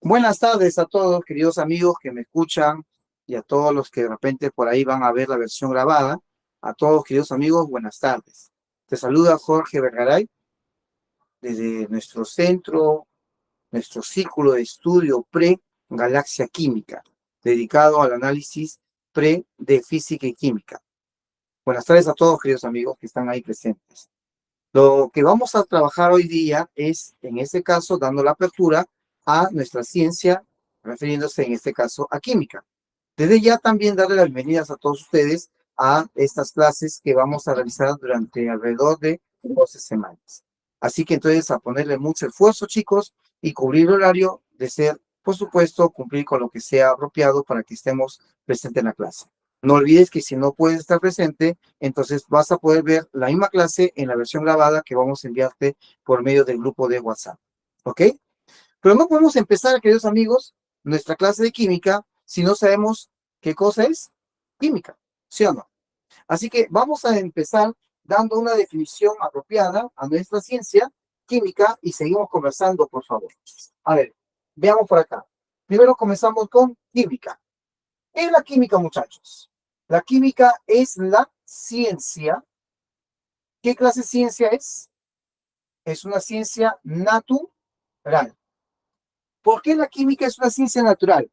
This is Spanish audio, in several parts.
Buenas tardes a todos, queridos amigos que me escuchan y a todos los que de repente por ahí van a ver la versión grabada. A todos, queridos amigos, buenas tardes. Te saluda Jorge Vergaray desde nuestro centro, nuestro círculo de estudio pre-galaxia química, dedicado al análisis pre de física y química. Buenas tardes a todos, queridos amigos que están ahí presentes. Lo que vamos a trabajar hoy día es, en este caso, dando la apertura a nuestra ciencia, refiriéndose en este caso a química. Desde ya también darle las bienvenidas a todos ustedes a estas clases que vamos a realizar durante alrededor de 12 semanas. Así que entonces a ponerle mucho esfuerzo, chicos, y cubrir el horario de ser, por supuesto, cumplir con lo que sea apropiado para que estemos presentes en la clase. No olvides que si no puedes estar presente, entonces vas a poder ver la misma clase en la versión grabada que vamos a enviarte por medio del grupo de WhatsApp. ¿Ok? Pero no podemos empezar, queridos amigos, nuestra clase de química si no sabemos qué cosa es química, ¿sí o no? Así que vamos a empezar dando una definición apropiada a nuestra ciencia química y seguimos conversando, por favor. A ver, veamos por acá. Primero comenzamos con química. ¿Qué es la química, muchachos? La química es la ciencia. ¿Qué clase de ciencia es? Es una ciencia natural. ¿Por qué la química es una ciencia natural?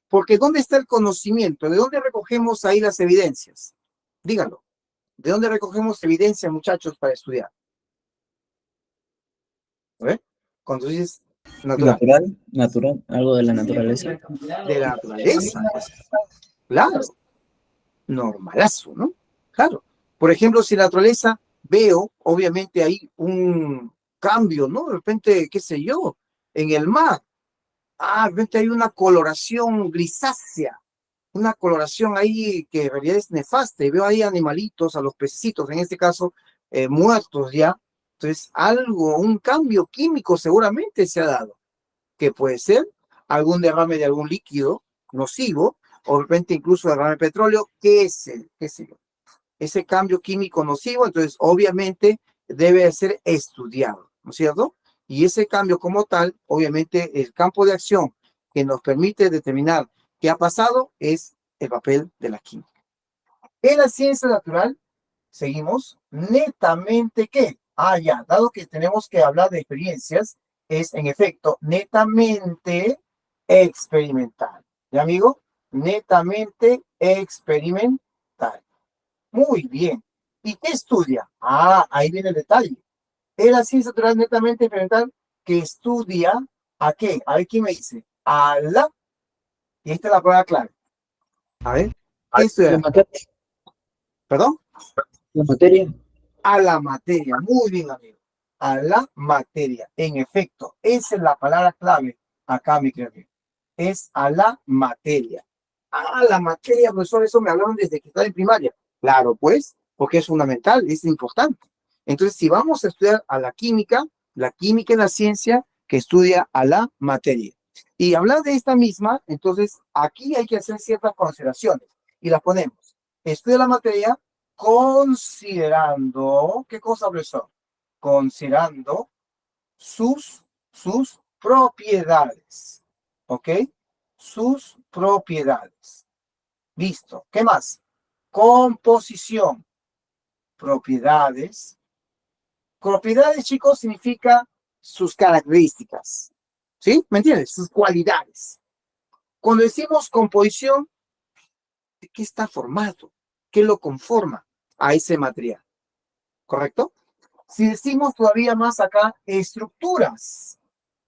Porque ¿dónde está el conocimiento? ¿De dónde recogemos ahí las evidencias? Díganlo. ¿De dónde recogemos evidencia, muchachos, para estudiar? ¿A ver? Cuando dices natural. Natural, natural, algo de la naturaleza. De la naturaleza. Pues, claro. Normalazo, ¿no? Claro. Por ejemplo, si en la naturaleza veo, obviamente, hay un cambio, ¿no? De repente, qué sé yo, en el mar. De repente hay una coloración grisácea, una coloración ahí que en realidad es nefasta. Y veo ahí animalitos, a los pececitos, en este caso, muertos ya. Entonces, algo, un cambio químico seguramente se ha dado, que puede ser algún derrame de algún líquido nocivo, o de repente incluso derrame de petróleo, qué sé yo. Ese cambio químico nocivo, entonces obviamente debe ser estudiado, ¿no es cierto? Y ese cambio como tal, obviamente el campo de acción que nos permite determinar qué ha pasado es el papel de la química. En la ciencia natural, seguimos netamente ¿qué? Ya, dado que tenemos que hablar de experiencias, es en efecto netamente experimental. ¿Ya, amigo? Netamente experimental. Muy bien. ¿Y qué estudia? Ahí viene el detalle. Es la ciencia natural netamente experimental que estudia ¿a qué? A ver quién me dice. A la. Y esta es la prueba clave. A ver, ¿qué La estudia? materia, ¿Perdón? la materia. A la materia. Muy bien, amigo. A la materia. En efecto, esa es la palabra clave acá, mi querido amigo. Es a la materia. La materia, profesor, eso me hablaron desde que estaba en primaria. Claro, pues, porque es fundamental, es importante. Entonces, si vamos a estudiar a la química es la ciencia que estudia a la materia. Y hablar de esta misma, entonces, aquí hay que hacer ciertas consideraciones y las ponemos. Estudia la materia considerando, ¿qué cosa, profesor? Considerando sus propiedades, ¿ok? Sus propiedades. Listo. ¿Qué más? Composición, propiedades. Propiedades, chicos, significa sus características, ¿sí? ¿Me entiendes? Sus cualidades. Cuando decimos composición, ¿de qué está formado? ¿Qué lo conforma a ese material? ¿Correcto? Si decimos todavía más acá, estructuras.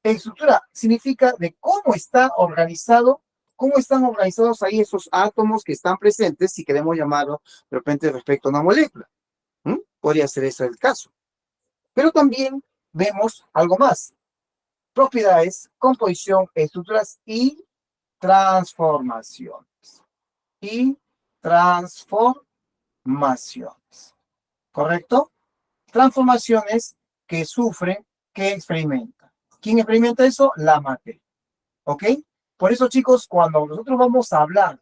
Estructura significa de cómo está organizado, cómo están organizados ahí esos átomos que están presentes, si queremos llamarlo de repente respecto a una molécula. Podría ser ese el caso. Pero también vemos algo más. Propiedades, composición, estructuras y transformaciones. Y transformaciones. ¿Correcto? Transformaciones que sufren, que experimentan. ¿Quién experimenta eso? La materia. ¿Ok? Por eso, chicos, cuando nosotros vamos a hablar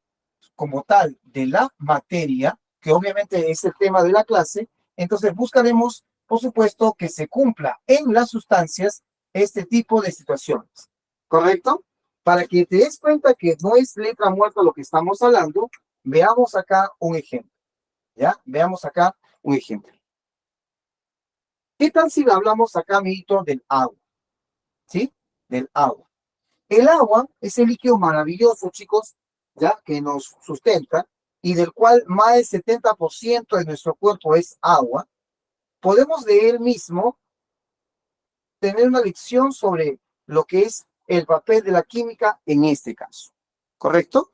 como tal de la materia, que obviamente es el tema de la clase, entonces buscaremos, por supuesto, que se cumpla en las sustancias este tipo de situaciones. ¿Correcto? Para que te des cuenta que no es letra muerta lo que estamos hablando, veamos acá un ejemplo. ¿Ya? Veamos acá un ejemplo. ¿Qué tal si hablamos acá, amiguito, del agua? ¿Sí? Del agua. El agua es el líquido maravilloso, chicos, ya que nos sustenta y del cual más del 70% de nuestro cuerpo es agua. Podemos de él mismo tener una lección sobre lo que es el papel de la química en este caso. ¿Correcto?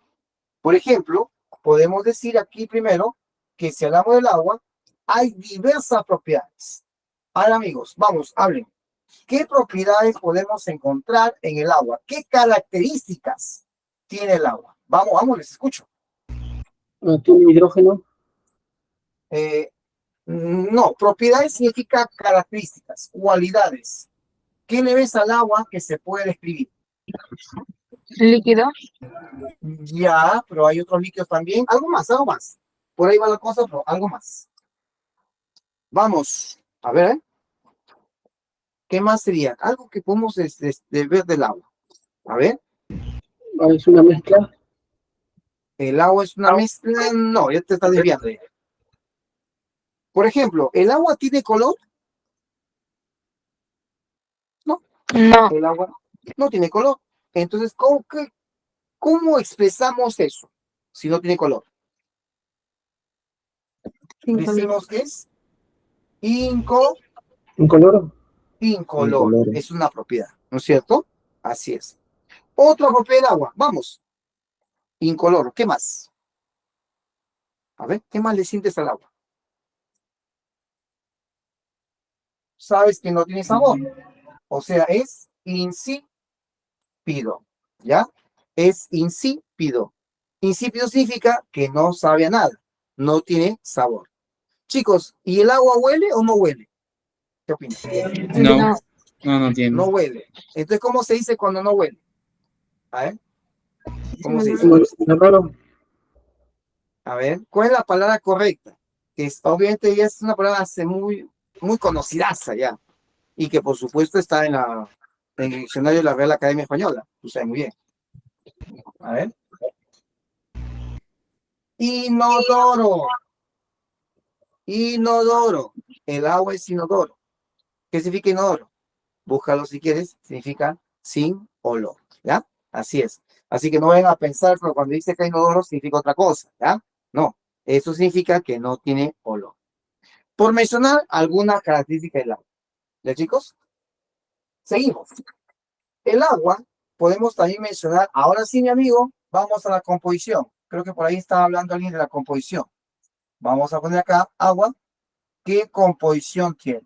Por ejemplo, podemos decir aquí primero que si hablamos del agua, hay diversas propiedades. Ahora, amigos, vamos, hablen. ¿Qué propiedades podemos encontrar en el agua? ¿Qué características tiene el agua? Vamos, vamos, les escucho. Tiene hidrógeno. No, propiedades significa características, cualidades. ¿Qué le ves al agua que se puede describir? Líquido. Ya, pero hay otros líquidos también. Algo más, algo más. Por ahí va la cosa, pero algo más. Vamos, a ver, ¿eh? ¿Qué más sería? Algo que podemos ver del agua. A ver, Es una mezcla. ¿el agua es una mezcla? No, ya te estás desviando. Por ejemplo, ¿el agua tiene color? No, No. el agua no tiene color. Entonces, ¿cómo expresamos eso si no tiene color? Decimos que es incoloro. Incoloro. Incoloro. Es una propiedad, ¿no es cierto? Así es. Otra propiedad del agua. Vamos. Incoloro. ¿Qué más? A ver, ¿qué más le sientes al agua? Sabes que no tiene sabor. O sea, es insípido. ¿Ya? Es insípido. Insípido significa que no sabe a nada. No tiene sabor. Chicos, ¿y el agua huele o no huele? ¿Qué opinan? No, no tiene. No huele. Entonces, ¿cómo se dice cuando no huele? A ver, ¿cómo se dice? Inodoro. A ver, ¿cuál es la palabra correcta? Que obviamente ya es una palabra muy, muy conocida ya. Y que por supuesto está en el diccionario de la Real Academia Española. Tú sabes muy bien. A ver. Inodoro. Inodoro. El agua es inodoro. ¿Qué significa inodoro? Búscalo si quieres. Significa sin olor. ¿Ya? Así es. Así que no vayan a pensar que cuando dice que hay inodoro significa otra cosa. ¿Ya? No. Eso significa que no tiene olor. Por mencionar alguna característica del agua. ¿Ya, chicos? Seguimos. El agua, podemos también mencionar, ahora sí, mi amigo, vamos a la composición. Creo que por ahí estaba hablando alguien de la composición. Vamos a poner acá agua. ¿Qué composición tiene?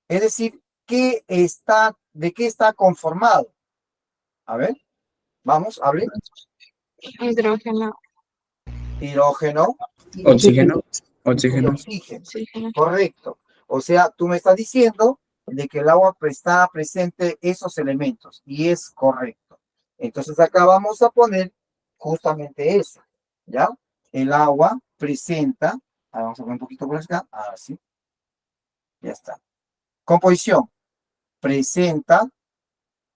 Es decir, ¿de qué está conformado? A ver, vamos, hable. Hidrógeno. Hidrógeno Oxígeno. y Oxígeno. oxígeno. Oxígeno. Correcto. O sea, tú me estás diciendo de que el agua está presente esos elementos y es correcto. Entonces acá vamos a poner justamente eso, ¿ya? El agua presenta, vamos a poner un poquito por acá, así, ya está. Composición, presenta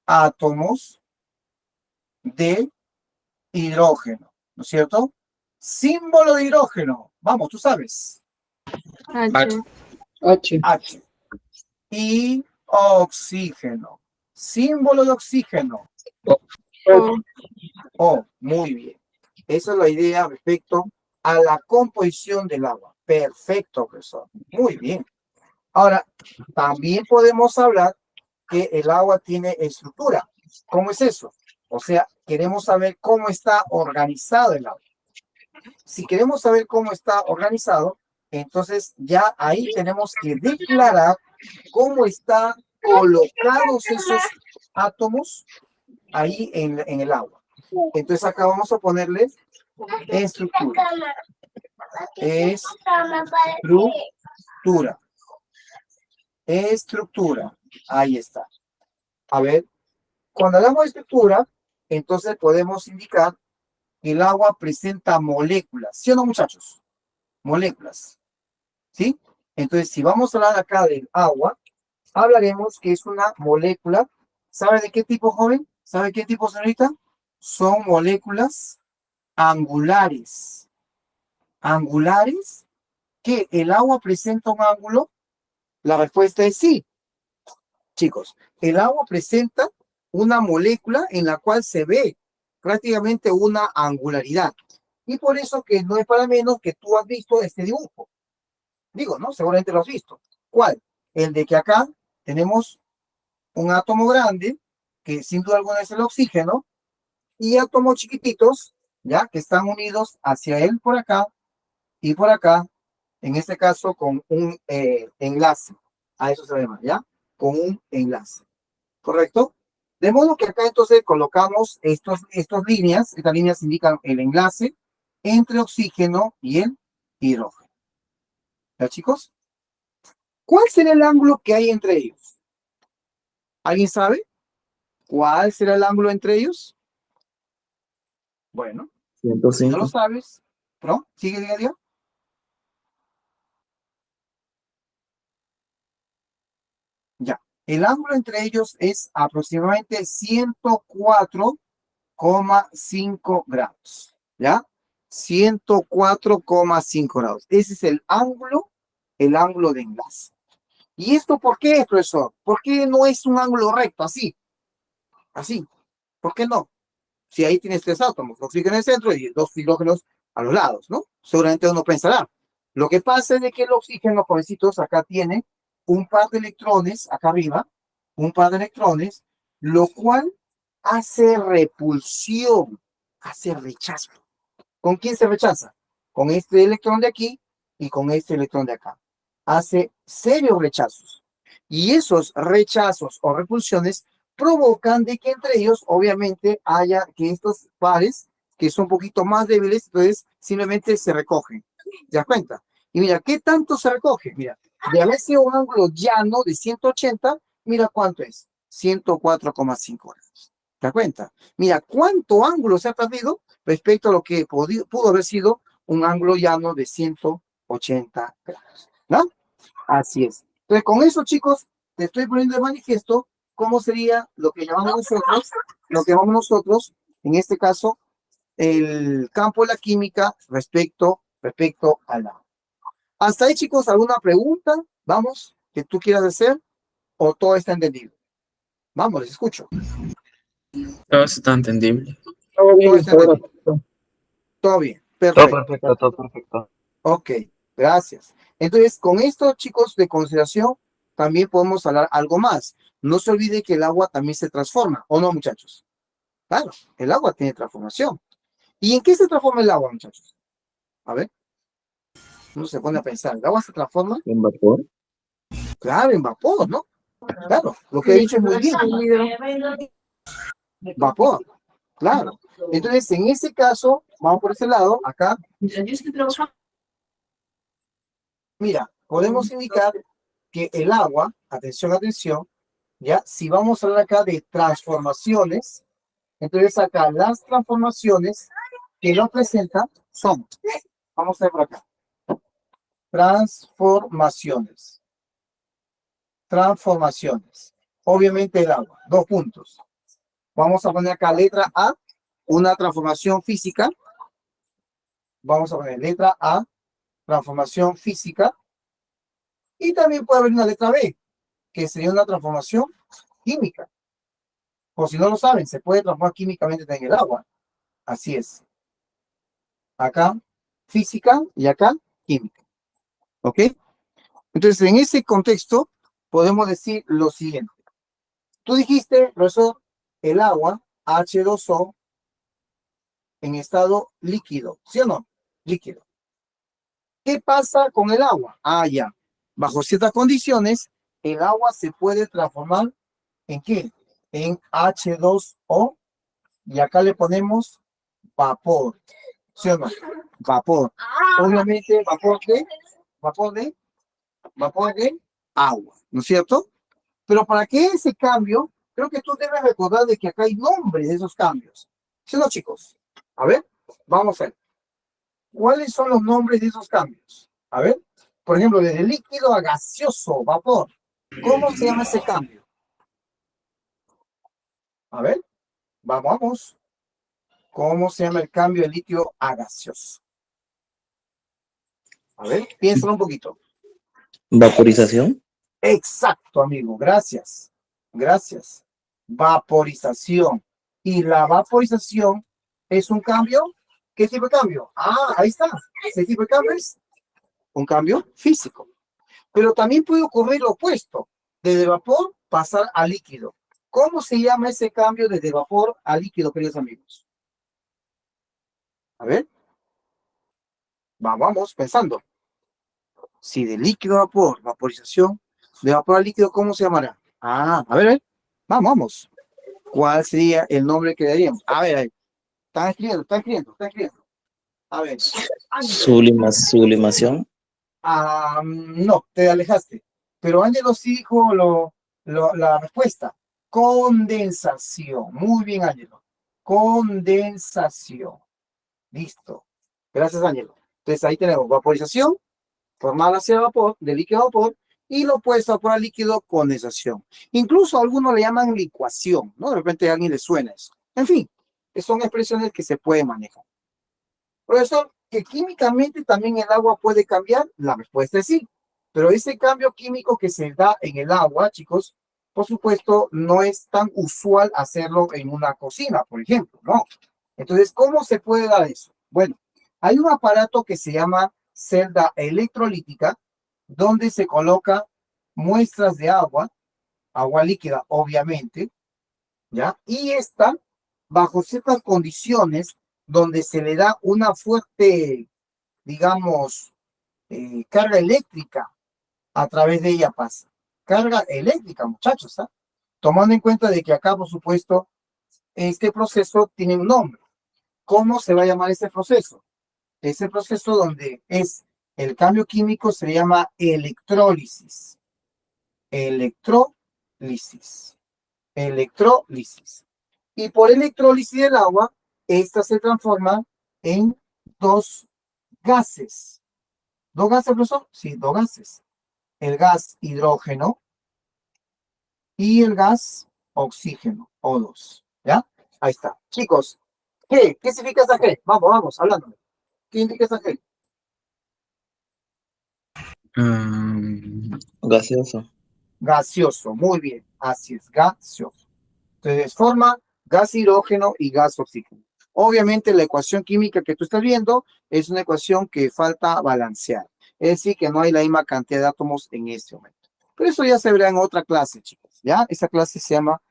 átomos de hidrógeno, ¿no es cierto? Símbolo de hidrógeno, vamos, tú sabes, H. H. H. Y oxígeno, símbolo de oxígeno, O. O, muy bien. Esa es la idea respecto a la composición del agua. Perfecto, profesor. Muy bien. Ahora, también podemos hablar que el agua tiene estructura. ¿Cómo es eso? O sea, queremos saber cómo está organizado el agua. Si queremos saber cómo está organizado, entonces ya ahí tenemos que declarar cómo están colocados esos átomos ahí en el agua. Entonces acá vamos a ponerle estructura. Estructura. Estructura. Ahí está. A ver, cuando hablamos de estructura, entonces podemos indicar que el agua presenta moléculas. ¿Sí o no, muchachos? Moléculas. ¿Sí? Entonces, si vamos a hablar acá del agua, hablaremos que es una molécula. ¿Sabe de qué tipo, joven? ¿Sabe qué tipo, señorita? son moléculas angulares. ¿Angulares? ¿Que el agua presenta un ángulo? La respuesta es sí. Chicos, el agua presenta una molécula en la cual se ve prácticamente una angularidad. Y por eso que no es para menos que tú has visto este dibujo. Digo, ¿no? Seguramente lo has visto. ¿Cuál? El de que acá tenemos un átomo grande, que sin duda alguna es el oxígeno, y átomos chiquititos, ¿ya? Que están unidos hacia él por acá y por acá, en este caso con un enlace. A eso se llama, ¿ya? Con un enlace. ¿Correcto? De modo que acá entonces colocamos estas líneas indican el enlace entre oxígeno y el hidrógeno. ¿Ya, chicos? ¿Cuál será el ángulo que hay entre ellos? ¿Alguien sabe? ¿Cuál será el ángulo entre ellos? Bueno, si no lo 105. sabes, ¿no? Sigue, diga. Ya. El ángulo entre ellos es aproximadamente 104,5 grados. ¿Ya? 104,5 grados. Ese es el ángulo de enlace. ¿Y esto por qué, profesor? ¿Por qué no es un ángulo recto, así? Así. ¿Por qué no? Si ahí tienes 3 átomos, oxígeno en el centro y 2 hidrógenos a los lados, ¿no? Seguramente uno pensará. Lo que pasa es de que el oxígeno, jovencitos, acá tiene un par de electrones, acá arriba, un par de electrones, lo cual hace repulsión, hace rechazo. ¿Con quién se rechaza? Con este electrón de aquí y con este electrón de acá. Hace serios rechazos. Y esos rechazos o repulsiones provocan de que entre ellos, obviamente, haya que estos pares, que son un poquito más débiles, entonces simplemente se recogen. ¿Te das cuenta? Y mira, ¿qué tanto se recoge? Mira, de haber sido un ángulo llano de 180, mira cuánto es. 104,5 grados. ¿Te das cuenta? Mira, ¿cuánto ángulo se ha perdido respecto a lo que pudo haber sido un ángulo llano de 180 grados? ¿No? Así es. Entonces, con eso, chicos, te estoy poniendo de manifiesto cómo sería lo que llamamos nosotros, en este caso, el campo de la química respecto al agua. Hasta ahí, chicos, ¿alguna pregunta? Vamos, que tú quieras hacer, o todo está entendido. Vamos, les escucho. Todo eso está entendible. Todo bien, Todo está seguro. entendido. Todo bien, Todo perfecto. perfecto, todo perfecto. Ok, gracias. Entonces, con esto, chicos, de consideración, también podemos hablar algo más. No se olvide que el agua también se transforma, ¿o no, muchachos? Claro, el agua tiene transformación. ¿Y en qué se transforma el agua, muchachos? A ver, uno se pone a pensar. ¿El agua se transforma? ¿En vapor? Claro, en vapor, ¿no? Claro, lo que he dicho es muy bien. Vapor, claro. Entonces, en ese caso, vamos por ese lado, acá. Mira, podemos indicar que el agua, atención, ya, si vamos a hablar acá de transformaciones, entonces acá las transformaciones que lo presentan son, vamos a ver por acá, transformaciones. Obviamente el agua, 2 puntos. Vamos a poner acá letra A, una transformación física. Vamos a poner letra A, transformación física. Y también puede haber una letra B, que sería una transformación química. O si no lo saben, se puede transformar químicamente en el agua. Así es. Acá física y acá química. ¿Ok? Entonces, en ese contexto, podemos decir lo siguiente. Tú dijiste, profesor, el agua, H2O, en estado líquido. ¿Sí o no? Líquido. ¿Qué pasa con el agua? Ah, ya. Bajo ciertas condiciones, el agua se puede transformar ¿en qué? En H2O. Y acá le ponemos vapor. ¿Sí o no? Vapor. Obviamente, vapor de agua, ¿no es cierto? Pero para que ese cambio, creo que tú debes recordar de que acá hay nombres de esos cambios. ¿Sí o no, chicos? A ver, vamos a ver. ¿Cuáles son los nombres de esos cambios? A ver, por ejemplo, desde líquido a gaseoso, vapor. ¿Cómo se llama ese cambio? A ver, vamos. ¿Cómo se llama el cambio de líquido a gaseoso? A ver, piénsalo un poquito. Vaporización. Exacto, amigo. Gracias. Gracias. Vaporización. Y la vaporización es un cambio. ¿Qué tipo de cambio? Ah, ahí está. ¿Ese tipo de cambio es un cambio físico? Pero también puede ocurrir lo opuesto. Desde vapor pasar a líquido. ¿Cómo se llama ese cambio desde vapor a líquido, queridos amigos? A ver. Vamos pensando. Si de líquido a vapor, vaporización, de vapor a líquido, ¿cómo se llamará? Ah, a ver. Vamos. ¿Cuál sería el nombre que daríamos? A ver. Están escribiendo. A ver. Sublimación. No, te alejaste. Pero Ángelo sí dijo la respuesta. Condensación. Muy bien, Ángelo. Condensación. Listo. Gracias, Ángelo. Entonces ahí tenemos vaporización, formada hacia vapor, de líquido a vapor, y lo opuesto a vapor a líquido, condensación. Incluso algunos le llaman licuación, ¿no? De repente a alguien le suena eso. En fin, son expresiones que se pueden manejar. Profesor, ¿que químicamente también el agua puede cambiar? La respuesta es sí. Pero ese cambio químico que se da en el agua, chicos, por supuesto, no es tan usual hacerlo en una cocina, por ejemplo, ¿no? Entonces, ¿cómo se puede dar eso? Bueno, hay un aparato que se llama celda electrolítica, donde se coloca muestras de agua líquida, obviamente, ¿ya? Y esta, bajo ciertas condiciones, donde se le da una fuerte, digamos, carga eléctrica, a través de ella pasa. Carga eléctrica, muchachos, ¿ah? Tomando en cuenta de que acá, por supuesto, este proceso tiene un nombre. ¿Cómo se va a llamar ese proceso? Ese proceso donde es el cambio químico se llama electrólisis. Electrólisis. Electrólisis. Y por electrólisis del agua, esta se transforma en dos gases. ¿Dos gases, profesor? Sí, dos gases. El gas hidrógeno y el gas oxígeno, O2. ¿Ya? Ahí está. Chicos, ¿qué significa esa G? Vamos, hablando. ¿Qué indica esa G? Gaseoso. Gaseoso, muy bien. Así es, gaseoso. Entonces forma gas hidrógeno y gas oxígeno. Obviamente la ecuación química que tú estás viendo es una ecuación que falta balancear. Es decir, que no hay la misma cantidad de átomos en este momento. Pero eso ya se verá en otra clase, chicos. ¿Ya? Esa clase se llama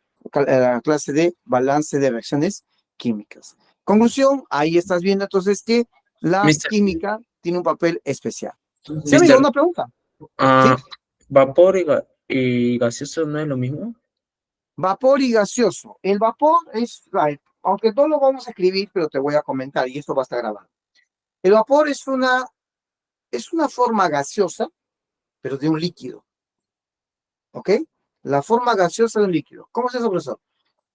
clase de balance de reacciones químicas. Conclusión, ahí estás viendo entonces que la Mister, química tiene un papel especial. Sí, amigo, Mister, una pregunta. ¿Sí? ah, vapor y gaseoso no es lo mismo. Vapor y gaseoso. El vapor es, aunque no lo vamos a escribir, pero te voy a comentar y esto va a estar grabado. El vapor es una forma gaseosa, pero de un líquido. ¿Ok? La forma gaseosa de un líquido. ¿Cómo es eso, profesor?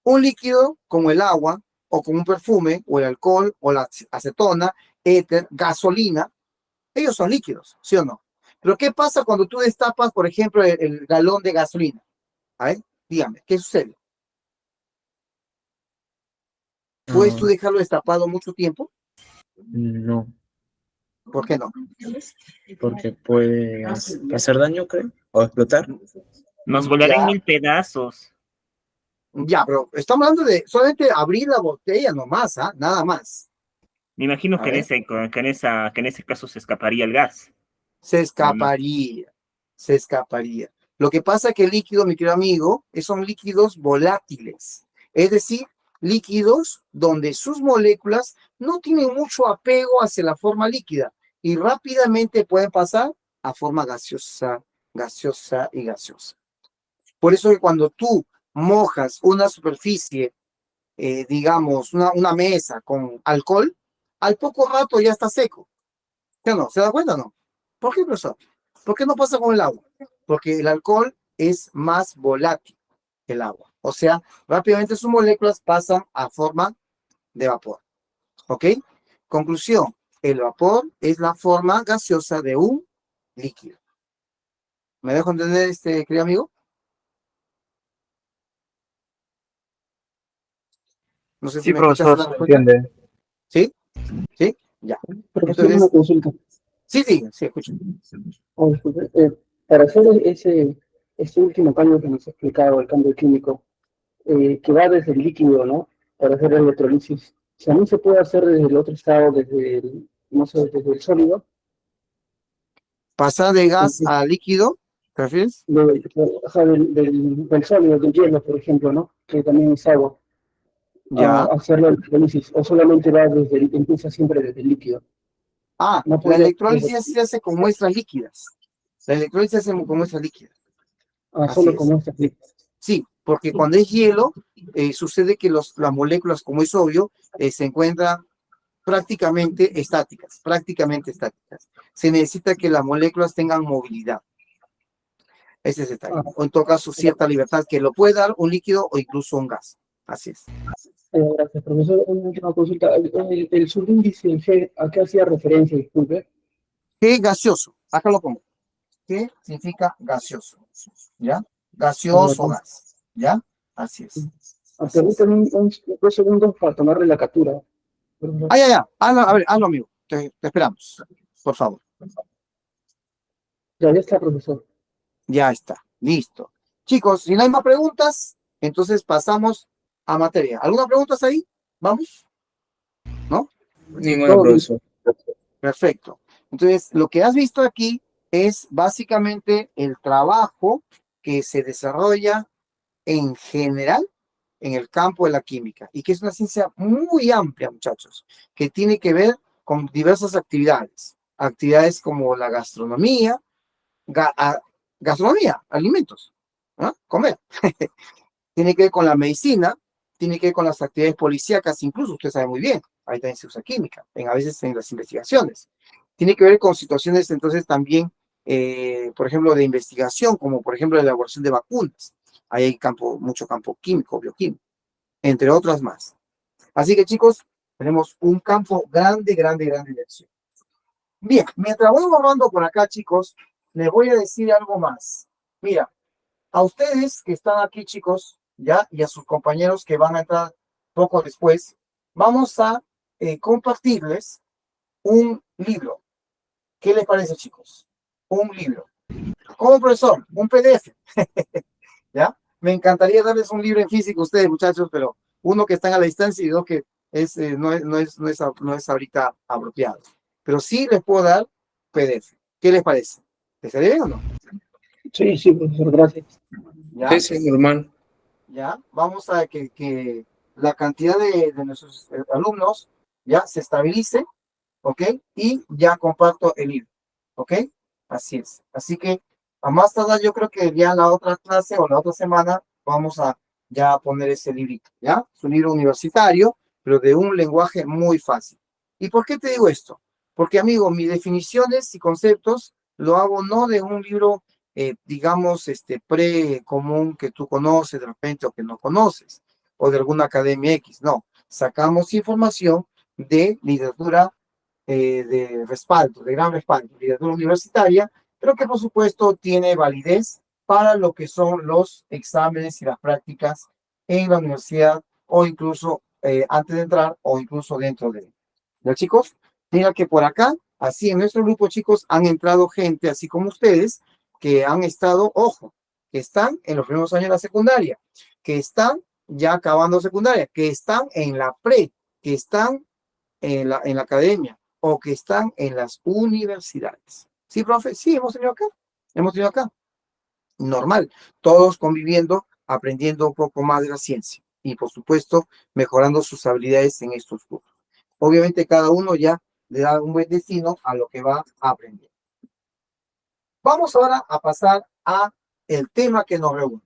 Un líquido como el agua, o como un perfume, o el alcohol, o la acetona, éter, gasolina, ellos son líquidos, ¿sí o no? Pero ¿qué pasa cuando tú destapas, por ejemplo, el galón de gasolina? A ver, dígame, ¿qué sucede? ¿Puedes tú Ah, dejarlo destapado mucho tiempo? no, ¿Por qué no? porque puede hacer daño, creo, o explotar. Nos volará en Ya, mil pedazos. ya, pero estamos hablando de solamente abrir la botella nomás, ¿ah? Nada más. Me imagino A que ver, en ese caso se escaparía el gas, se ¿o no? escaparía, se escaparía. Lo que pasa es que el líquido, mi querido amigo, son líquidos volátiles, es decir, líquidos donde sus moléculas no tienen mucho apego hacia la forma líquida y rápidamente pueden pasar a forma gaseosa, gaseosa y gaseosa. Por eso que cuando tú mojas una superficie, digamos, una mesa con alcohol, al poco rato ya está seco. ¿Sí o no? ¿Se da cuenta o no? ¿Por qué, profesor? ¿Por qué no pasa con el agua? Porque el alcohol es más volátil que el agua. O sea, rápidamente sus moléculas pasan a forma de vapor. ¿Ok? Conclusión, el vapor es la forma gaseosa de un líquido. ¿Me dejo entender, querido amigo? No sé si Sí, me escuchas profesor, la se respuesta. entiende. ¿Sí? ¿Sí? Ya. Profesor, una Entonces, consulta. sí, escucho. Oh, disculpe, para hacer ese último cambio que nos ha explicado, el cambio químico, que va desde el líquido, ¿no? Para hacer la electrolisis. ¿También se puede hacer desde el otro estado, desde el, no sé, desde el sólido? Pasar de gas a líquido, ¿te refieres? O sea, del sólido, del hielo, por ejemplo, ¿no? Que también es agua, Ya. a hacer la electrolisis. O solamente va desde empieza siempre desde el líquido. No La podría, electrólisis se hace con muestras líquidas. La electrólisis se hace con muestras líquidas. Así solo es. como esta clic. Sí, porque cuando es hielo, sucede que las moléculas, como es obvio, se encuentran prácticamente estáticas, prácticamente estáticas. Se necesita que las moléculas tengan movilidad. Ese es el detalle. O en todo caso, cierta libertad que lo puede dar un líquido o incluso un gas. Así es. Gracias, profesor. Una última consulta. El subíndice, el G, ¿a qué hacía referencia? Disculpe. ¿Qué gaseoso? Acá lo pongo. ¿Qué significa gaseoso? ¿Ya? Gaseoso gas. ¿Ya? Así es. Así es. Permítame 2 segundos para tomarle la captura. Ya. A ver, hazlo, amigo. Te esperamos. Por favor. Ya está, profesor. Ya está. Listo. Chicos, si no hay más preguntas, entonces pasamos a materia. ¿Alguna pregunta ahí? ¿Vamos? ¿No? Ninguna, profesor. Perfecto. Entonces, lo que has visto aquí es básicamente el trabajo que se desarrolla en general en el campo de la química y que es una ciencia muy amplia, muchachos, que tiene que ver con diversas actividades. Actividades como la gastronomía, gastronomía, alimentos, ¿ah? Comer. Tiene que ver con la medicina, tiene que ver con las actividades policíacas, incluso usted sabe muy bien, ahí también se usa química, a veces en las investigaciones. Tiene que ver con situaciones entonces también, por ejemplo, de investigación, como por ejemplo la elaboración de vacunas. Ahí hay mucho campo químico, bioquímico, entre otras más. Así que chicos, tenemos un campo grande de acción. Bien, mientras voy borrando por acá, chicos, les voy a decir algo más. Mira, a ustedes que están aquí, chicos, ya, y a sus compañeros que van a entrar poco después, vamos a compartirles un libro. ¿Qué les parece, chicos? Un libro. Como profesor, un PDF. ¿Ya? Me encantaría darles un libro en físico a ustedes, muchachos, pero uno que están a la distancia y dos que no es ahorita apropiado. Pero sí les puedo dar PDF. ¿Qué les parece? ¿Les sale bien o no? Sí, profesor, gracias. ¿Ya? Sí, normal. ¿Ya? Vamos a que la cantidad de nuestros alumnos ya se estabilice, ¿ok? Y ya comparto el libro, ¿ok? Así es. Así que a más tardar yo creo que ya la otra clase o la otra semana vamos a ya poner ese librito, ¿ya? Es un libro universitario, pero de un lenguaje muy fácil. ¿Y por qué te digo esto? Porque, amigo, mis definiciones y conceptos lo hago no de un libro digamos, pre-común que tú conoces de repente o que no conoces, o de alguna academia X, no. Sacamos información de literatura de respaldo, de gran respaldo, literatura universitaria, pero que por supuesto tiene validez para lo que son los exámenes y las prácticas en la universidad o incluso antes de entrar o incluso dentro de ella. ¿Ya, chicos? Mira que por acá, así en nuestro grupo, chicos, han entrado gente así como ustedes, que han estado, ojo, que están en los primeros años de la secundaria, que están ya acabando secundaria, que están en la pre, que están en la academia o que están en las universidades. ¿Sí, profe? Sí, hemos tenido acá. Hemos tenido acá. Normal. Todos conviviendo, aprendiendo un poco más de la ciencia y, por supuesto, mejorando sus habilidades en estos cursos. Obviamente, cada uno ya le da un buen destino a lo que va a aprender. Vamos ahora a pasar a el tema que nos reúne.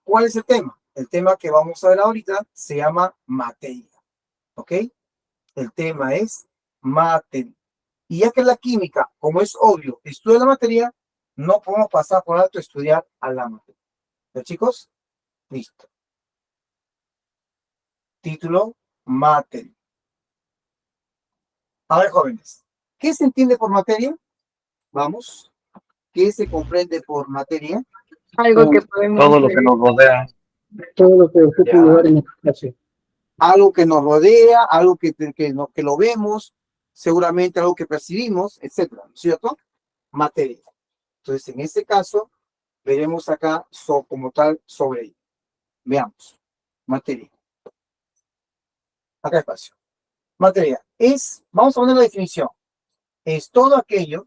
¿Cuál es el tema? El tema que vamos a ver ahorita se llama materia. ¿Ok? El tema es materia. Y ya que la química, como es obvio, estudia la materia, no podemos pasar por alto estudiar a la materia. ¿Ya, chicos? Listo. Título, materia. A ver, jóvenes, ¿qué se entiende por materia? Vamos. ¿Qué se comprende por materia? Algo que podemos Todo lo que ver. nos rodea. Todo lo que ocupa un lugar en el espacio. algo que nos rodea, algo que lo vemos, seguramente algo que percibimos, etcétera, ¿no es cierto? Materia. Entonces, en este caso, veremos acá como tal sobre ello. Veamos. Materia. Acá espacio. Materia. Vamos a poner la definición. Es todo aquello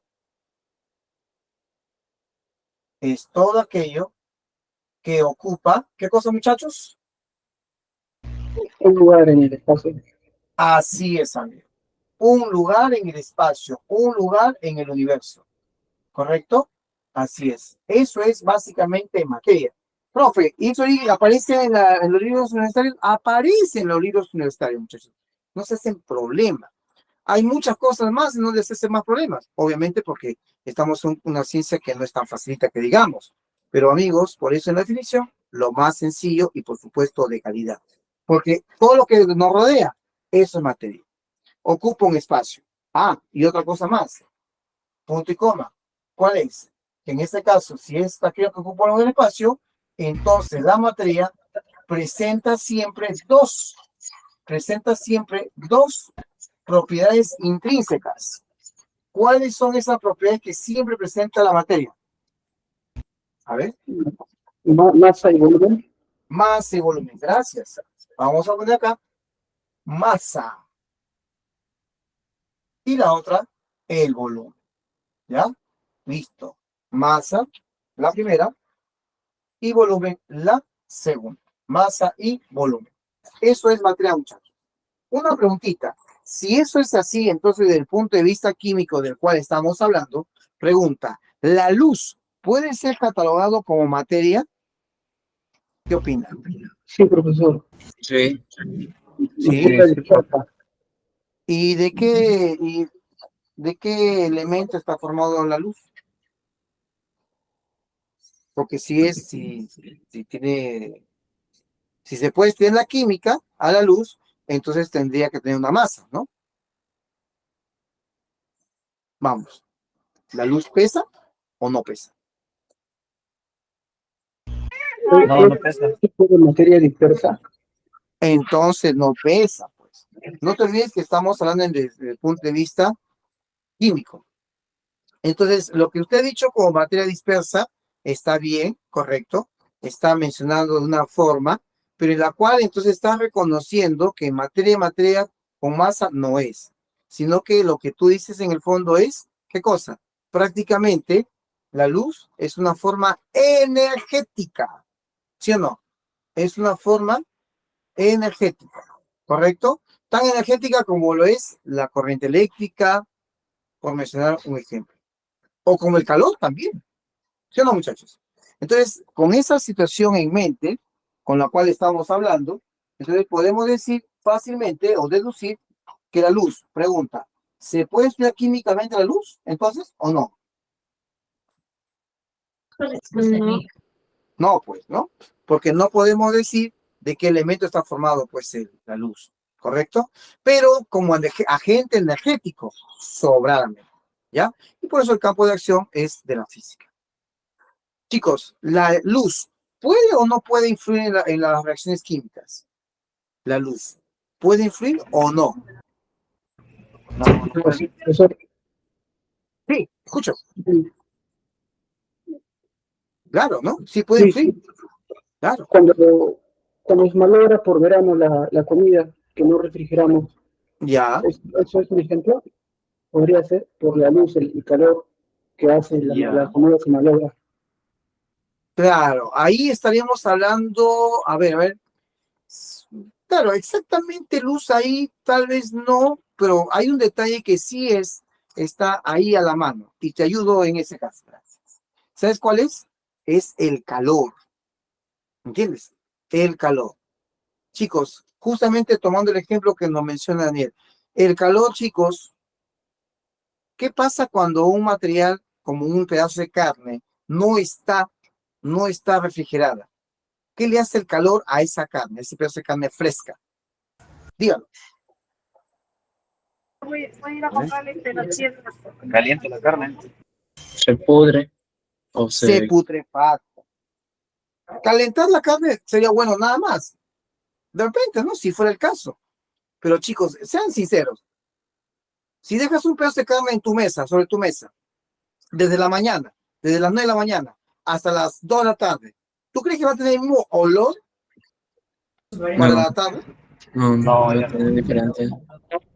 que ocupa, ¿qué cosa, muchachos? Un lugar en el espacio. Así es, amigo. Un lugar en el espacio, un lugar en el universo. ¿Correcto? Así es. Eso es básicamente materia. Profe, ¿y eso ahí aparece en los libros universitarios? Aparece en los libros universitarios, muchachos. No se hacen problema. Hay muchas cosas más en donde se hacen más problemas. Obviamente porque estamos en una ciencia que no es tan facilita que digamos. Pero amigos, por eso en la definición, lo más sencillo y por supuesto de calidad. Porque todo lo que nos rodea, eso es materia. Ocupa un espacio. Ah, y otra cosa más. Punto y coma. ¿Cuál es? En este caso, si es aquello que ocupa un espacio, entonces la materia presenta siempre dos propiedades intrínsecas. ¿Cuáles son esas propiedades que siempre presenta la materia? A ver. Masa y volumen. Masa y volumen. Gracias. Vamos a poner acá masa. Y la otra, el volumen. ¿Ya? Listo. Masa, la primera, y volumen, la segunda. Masa y volumen. Eso es materia, muchachos. Una preguntita. Si eso es así, entonces desde el punto de vista químico del cual estamos hablando, pregunta, ¿la luz puede ser catalogado como materia? ¿Qué opinan? Sí, profesor. Sí. Sí. ¿Y de qué elemento está formado la luz? Porque si se puede estudiar la química a la luz, entonces tendría que tener una masa, ¿no? Vamos. ¿La luz pesa o no pesa? No, no pesa. Tipo de materia dispersa. Entonces no pesa, pues. No te olvides que estamos hablando desde el punto de vista químico. Entonces, lo que usted ha dicho como materia dispersa está bien, correcto, está mencionando de una forma, pero en la cual entonces está reconociendo que materia con masa no es, sino que lo que tú dices en el fondo es, ¿qué cosa? Prácticamente la luz es una forma energética, ¿sí o no? Es una forma energética, ¿correcto? Tan energética como lo es la corriente eléctrica, por mencionar un ejemplo. O como el calor también, ¿sí o no, muchachos? Entonces, con esa situación en mente, con la cual estamos hablando, entonces podemos decir fácilmente o deducir que la luz, pregunta, ¿se puede estudiar químicamente la luz, entonces, o no? No. No, pues, ¿no? Porque no podemos decir de qué elemento está formado, pues, la luz, ¿correcto? Pero como agente energético, sobradamente, ¿ya? Y por eso el campo de acción es de la física. Chicos, ¿la luz puede o no puede influir en las reacciones químicas? La luz, ¿puede influir o no? Profesor, Sí, escucho. sí, Claro, ¿no? Sí puede sí. influir, claro. Cuando se malogra por verano la comida que no refrigeramos, Ya, eso es un ejemplo. Podría ser por la luz, el calor que hace la comida se malogra. claro. Ahí estaríamos hablando, a ver. Claro, exactamente luz ahí, tal vez no, pero hay un detalle que sí está ahí a la mano y te ayudo en ese caso. Gracias. ¿Sabes cuál es? Es el calor. ¿Entiendes? El calor. Chicos, justamente tomando el ejemplo que nos menciona Daniel, el calor, chicos, ¿qué pasa cuando un material como un pedazo de carne no está refrigerada? ¿Qué le hace el calor a esa carne, a ese pedazo de carne fresca? Dígalo. Calienta la carne. Se pudre o Se se... putrefacta. Calentar la carne sería bueno, nada más. De repente, ¿no? Si fuera el caso. Pero chicos, sean sinceros. Si dejas un pedazo de carne en tu mesa, sobre tu mesa, desde la mañana, desde las 9 de la mañana hasta las 2 de la tarde, ¿tú crees que va a tener el mismo olor para No, la tarde? no, va a tener diferente.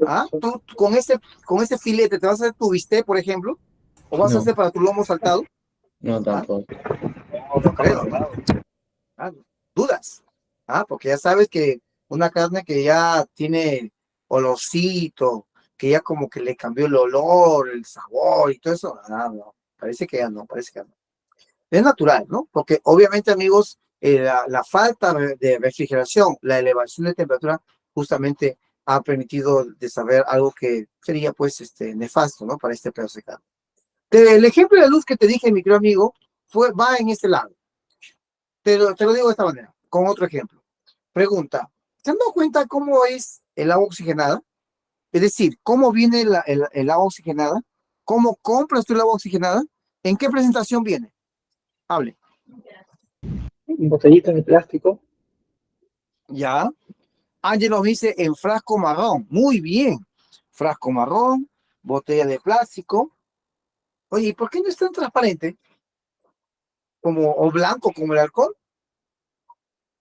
¿Ah? ¿Tú con ese filete te vas a hacer tu bistec, por ejemplo? ¿O vas a No, hacer para tu lomo saltado? no tampoco. No creo, ¿no? Ah, dudas. Porque ya sabes que una carne que ya tiene olorcito, que ya como que le cambió el olor, el sabor y todo eso, no, parece que ya no, parece que ya no. Es natural, ¿no? Porque obviamente, amigos, la falta de refrigeración, la elevación de temperatura, justamente ha permitido de saber algo que sería, pues, nefasto, ¿no? Para este pedazo de carne. El ejemplo de la luz que te dije, mi querido amigo, va en este lado. Te lo digo de esta manera, con otro ejemplo. Pregunta, ¿te has dado cuenta cómo es el agua oxigenada? Es decir, ¿cómo viene el agua oxigenada? ¿Cómo compras tú el agua oxigenada? ¿En qué presentación viene? Hable. Botellitas de plástico. Ya. Ángel nos dice en frasco marrón. Muy bien. Frasco marrón, botella de plástico. Oye, ¿y por qué no es tan transparente? O blanco como el alcohol.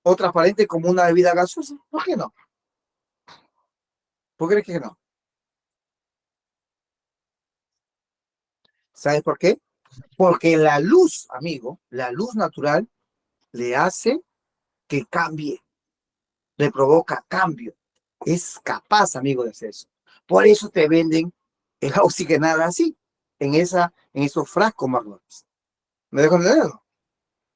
O transparente como una bebida gaseosa. ¿Por qué no? ¿Por qué crees que no? ¿Sabes por qué? Porque la luz, amigo, la luz natural le hace que cambie, le provoca cambio. Es capaz, amigo, de hacer eso. Por eso te venden el oxigenada así, en esos frascos marrones. ¿Me dejo entender?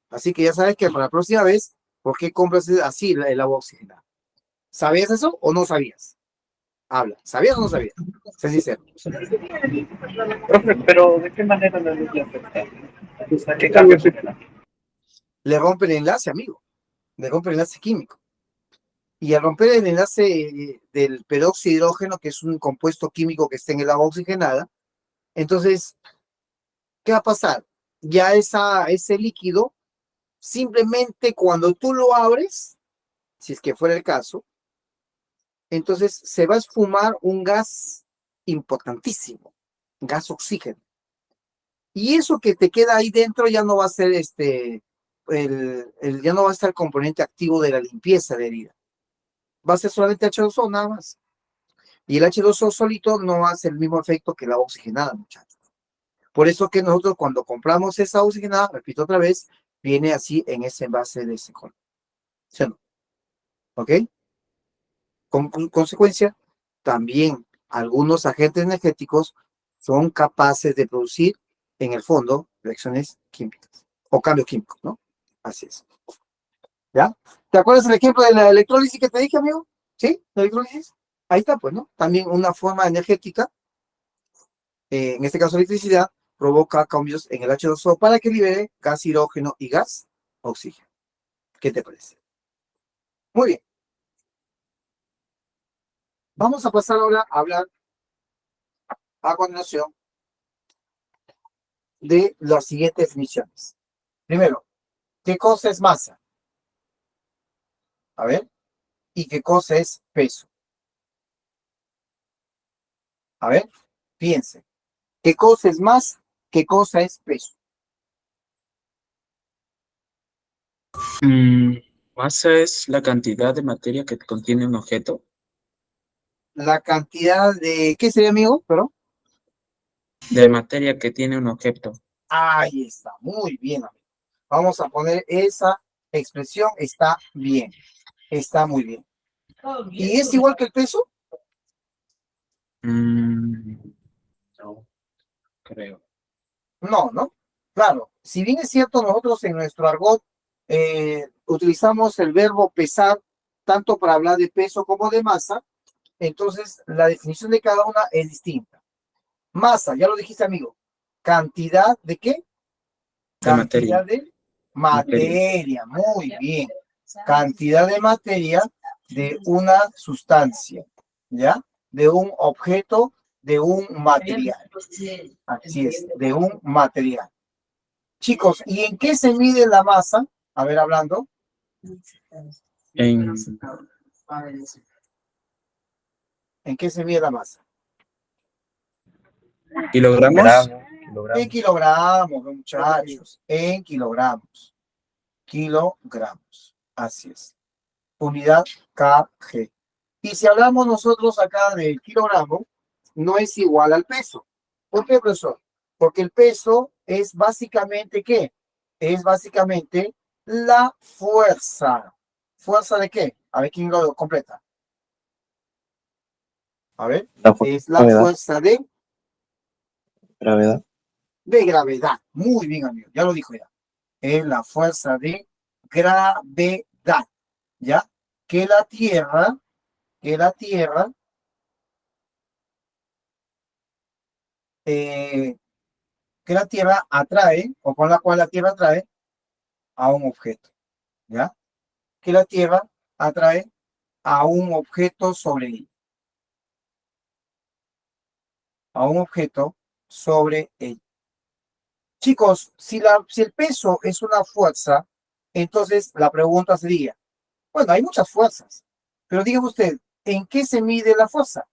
Así que ya sabes que para la próxima vez, ¿por qué compras así el agua oxigenada? ¿Sabías eso o no sabías? Habla, ¿sabías o no sabías? Sé sincero. Profe, pero ¿de qué manera la luz le afecta? O sea, ¿qué cambio supone? Le rompe el enlace, amigo. Le rompe el enlace químico. Y al romper el enlace del peróxido de hidrógeno, que es un compuesto químico que está en el agua oxigenada, entonces, ¿qué va a pasar? Ya ese líquido, simplemente cuando tú lo abres, si es que fuera el caso, entonces se va a esfumar un gas importantísimo, gas oxígeno. Y eso que te queda ahí dentro ya no va a ser ya no va a estar el componente activo de la limpieza de herida. Va a ser solamente H2O nada más. Y el H2O solito no hace el mismo efecto que la oxigenada, muchachos. Por eso que nosotros cuando compramos esa oxigenada, repito otra vez, viene así en ese envase de ese color. ¿Sí o no? ¿Ok? Con consecuencia, también algunos agentes energéticos son capaces de producir, en el fondo, reacciones químicas o cambios químicos, ¿no? Así es. ¿Ya? ¿Te acuerdas el ejemplo de la electrólisis que te dije, amigo? ¿Sí? ¿La electrólisis? Ahí está, pues, ¿no? También una forma energética, en este caso electricidad, provoca cambios en el H2O para que libere gas hidrógeno y gas oxígeno. ¿Qué te parece? Muy bien. Vamos a pasar ahora a hablar a continuación de las siguientes definiciones. Primero, ¿qué cosa es masa? A ver, ¿y qué cosa es peso? A ver, piense. ¿Qué cosa es masa? ¿Qué cosa es peso? Masa es la cantidad de materia que contiene un objeto. La cantidad de, ¿qué sería, amigo? Pero De materia que tiene un objeto. ahí está, muy bien, amigo. Vamos a poner esa expresión, está bien, está muy bien. ¿Y es igual que el peso? No, creo. No, ¿no? Claro, si bien es cierto, nosotros en nuestro argot utilizamos el verbo pesar tanto para hablar de peso como de masa, entonces la definición de cada una es distinta. Masa, ya lo dijiste, amigo. ¿Cantidad de qué? De materia. Cantidad de materia, muy bien. Cantidad de materia de una sustancia, ¿ya? De un objeto, de un material. Así es, de un material. Chicos, ¿y en qué se mide la masa? A ver, hablando. En ¿En qué se mide la masa? ¿Kilogramos? En kilogramos, muchachos. En kilogramos. Kilogramos. Así es. Unidad kg. Y si hablamos nosotros acá del kilogramo, no es igual al peso. ¿Por qué, profesor? Porque el peso es básicamente, ¿qué? Es básicamente la fuerza. ¿Fuerza de qué? A ver quién lo completa. A ver, es la gravedad. fuerza Gravedad. de gravedad. Muy bien, amigo. Ya lo dijo ya. Es la fuerza de gravedad. ¿Ya? Que la Tierra atrae, o con la cual la Tierra atrae a un objeto, ¿ya? Que la Tierra atrae a un objeto sobre ella. A un objeto sobre ella. Chicos, si el peso es una fuerza, entonces la pregunta sería, bueno, hay muchas fuerzas, pero dígame usted, ¿en qué se mide la fuerza?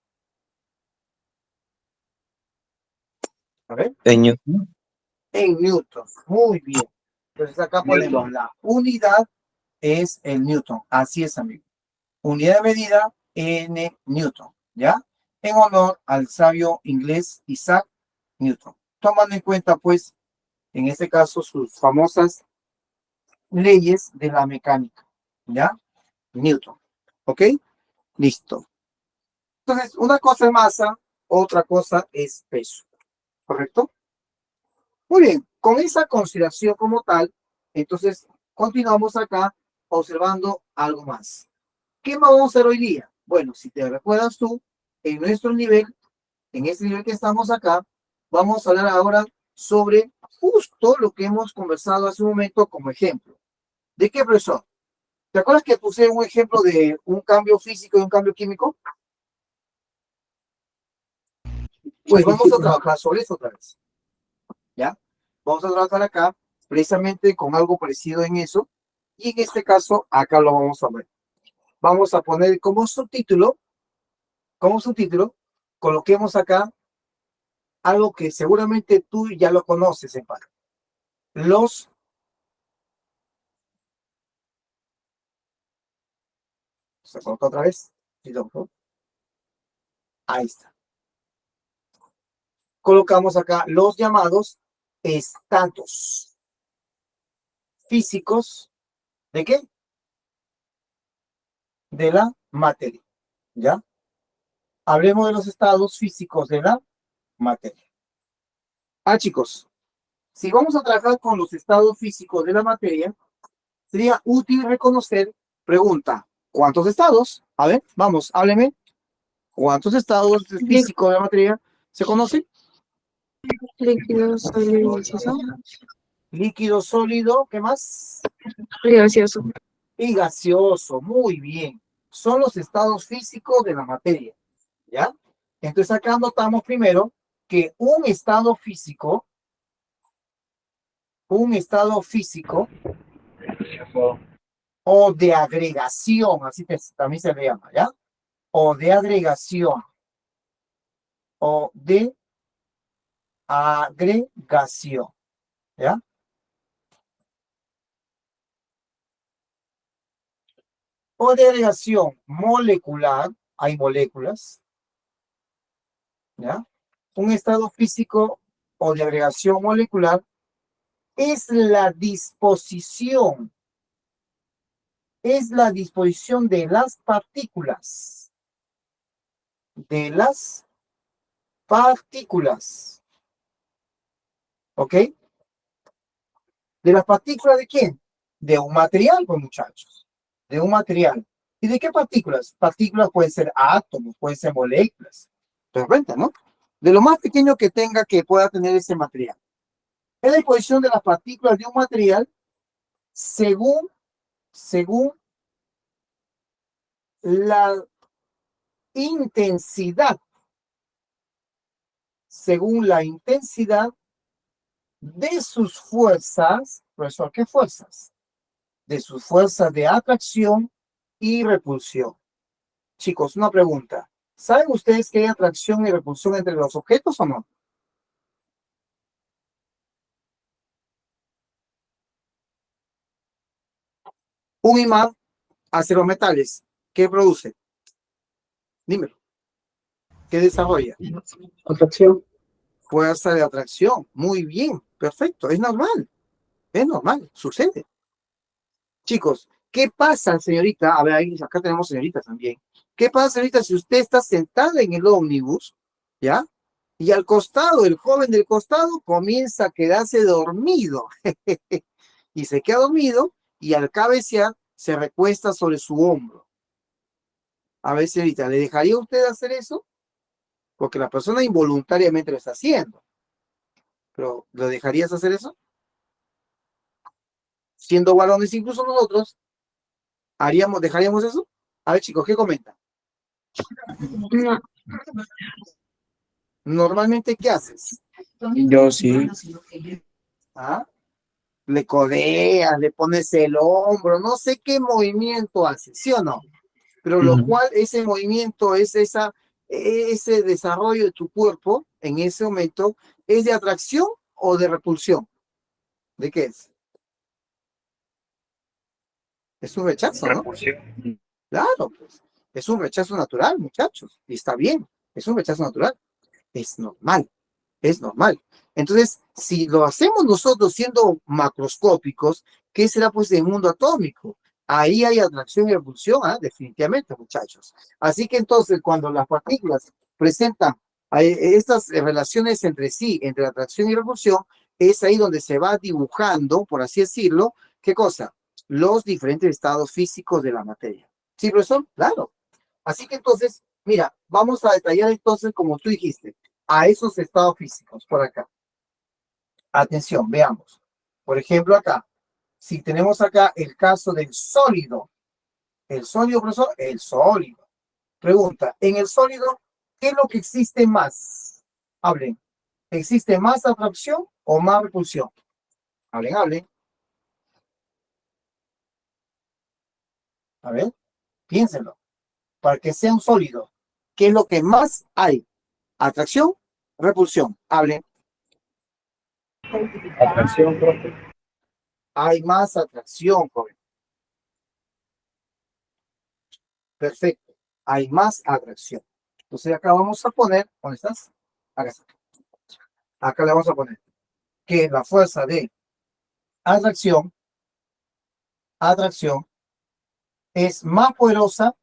A ver. En Newton. En Newton. Muy bien. Entonces acá ponemos la unidad es el Newton. Así es, amigo. Unidad de medida N Newton. ¿Ya? En honor al sabio inglés Isaac Newton. Tomando en cuenta, pues, en este caso, sus famosas leyes de la mecánica. ¿Ya? Newton. ¿Ok? Listo. Entonces, una cosa es masa, otra cosa es peso. ¿Correcto? Muy bien, con esa consideración como tal, entonces continuamos acá observando algo más. ¿Qué más vamos a hacer hoy día? Bueno, si te recuerdas tú, en nuestro nivel, en este nivel que estamos acá, vamos a hablar ahora sobre justo lo que hemos conversado hace un momento como ejemplo. ¿De qué, profesor? ¿Te acuerdas que puse un ejemplo de un cambio físico y un cambio químico? Pues vamos a trabajar sobre eso otra vez. ¿Ya? Vamos a trabajar acá precisamente con algo parecido en eso. Y en este caso, acá lo vamos a ver. Vamos a poner como subtítulo, coloquemos acá algo que seguramente tú ya lo conoces, en parte. Se coloca otra vez. Ahí está. Colocamos acá los llamados estados físicos. ¿De qué? De la materia. ¿Ya? Hablemos de los estados físicos de la materia. Chicos, si vamos a trabajar con los estados físicos de la materia, sería útil reconocer, pregunta, ¿cuántos estados? A ver, vamos, hábleme. ¿Cuántos estados físicos de la materia se conocen? Líquido, sólido, gaseoso. Líquido, sólido, ¿qué más? Gaseoso. Y gaseoso, muy bien. Son los estados físicos de la materia, ¿ya? Entonces acá notamos primero que un estado físico o de agregación, así que también se le llama, ¿ya? O de agregación, ¿ya? O de agregación molecular, hay moléculas, ¿ya? Un estado físico o de agregación molecular es la disposición de las partículas. ¿Ok? ¿De las partículas de quién? De un material, pues muchachos. De un material. ¿Y de qué partículas? Partículas pueden ser átomos, pueden ser moléculas. ¿Te das cuenta, no? De lo más pequeño que tenga que pueda tener ese material. Es la disposición de las partículas de un material según la intensidad. Según la intensidad de sus fuerzas. Profesor, ¿qué fuerzas? De sus fuerzas de atracción y repulsión. chicos, una pregunta. ¿Saben ustedes que hay atracción y repulsión entre los objetos o no? Un imán hacia los metales, ¿qué produce? Dímelo. ¿Qué desarrolla? Atracción. Fuerza de atracción. Muy bien, perfecto, es normal, sucede. Chicos, ¿qué pasa, señorita? A ver, ahí, acá tenemos señoritas también. ¿Qué pasa, señorita, si usted está sentada en el ómnibus, ¿ya? Y al costado, el joven del costado comienza a quedarse dormido. Y se queda dormido y al cabecear se recuesta sobre su hombro. A ver, señorita, ¿le dejaría usted hacer eso? Porque la persona involuntariamente lo está haciendo. Pero, ¿lo dejarías hacer eso? Siendo varones, incluso nosotros, ¿dejaríamos eso? A ver, chicos, ¿qué comentan? No, Normalmente, ¿qué haces? Yo sí. ¿Ah? Le codeas, le pones el hombro, no sé qué movimiento haces, ¿sí o no? Pero lo Ujú. cual ese movimiento es ese desarrollo de tu cuerpo en ese momento, ¿es de atracción o de repulsión? ¿De qué es? Es un rechazo, ¿no? Repulsión. Claro, pues. Es un rechazo natural, muchachos. Y está bien, es un rechazo natural. Es normal, es normal. Entonces, si lo hacemos nosotros siendo macroscópicos, ¿qué será pues el mundo atómico? Ahí hay atracción y repulsión, ¿ah? Definitivamente, muchachos. Así que entonces, cuando las partículas presentan estas relaciones entre sí, entre atracción y repulsión, es ahí donde se va dibujando, por así decirlo, ¿qué cosa? Los diferentes estados físicos de la materia. ¿Sí, profesor? Claro. Así que entonces, mira, vamos a detallar entonces, como tú dijiste, a esos estados físicos por acá. Atención, veamos. Por ejemplo, acá, si tenemos acá el caso del sólido, profesor, el sólido. Pregunta, en el sólido, ¿qué es lo que existe más? Hablen. ¿Existe más atracción o más repulsión? Hablen. A ver, piénsenlo. Para que sea un sólido, ¿qué es lo que más hay? ¿Atracción? ¿Repulsión? Hablen. Atracción, profe. Hay más atracción, joven. Perfecto. Hay más atracción. Entonces acá vamos a poner, ¿dónde estás? Acá está. Acá le vamos a poner que la fuerza de atracción, atracción es más poderosa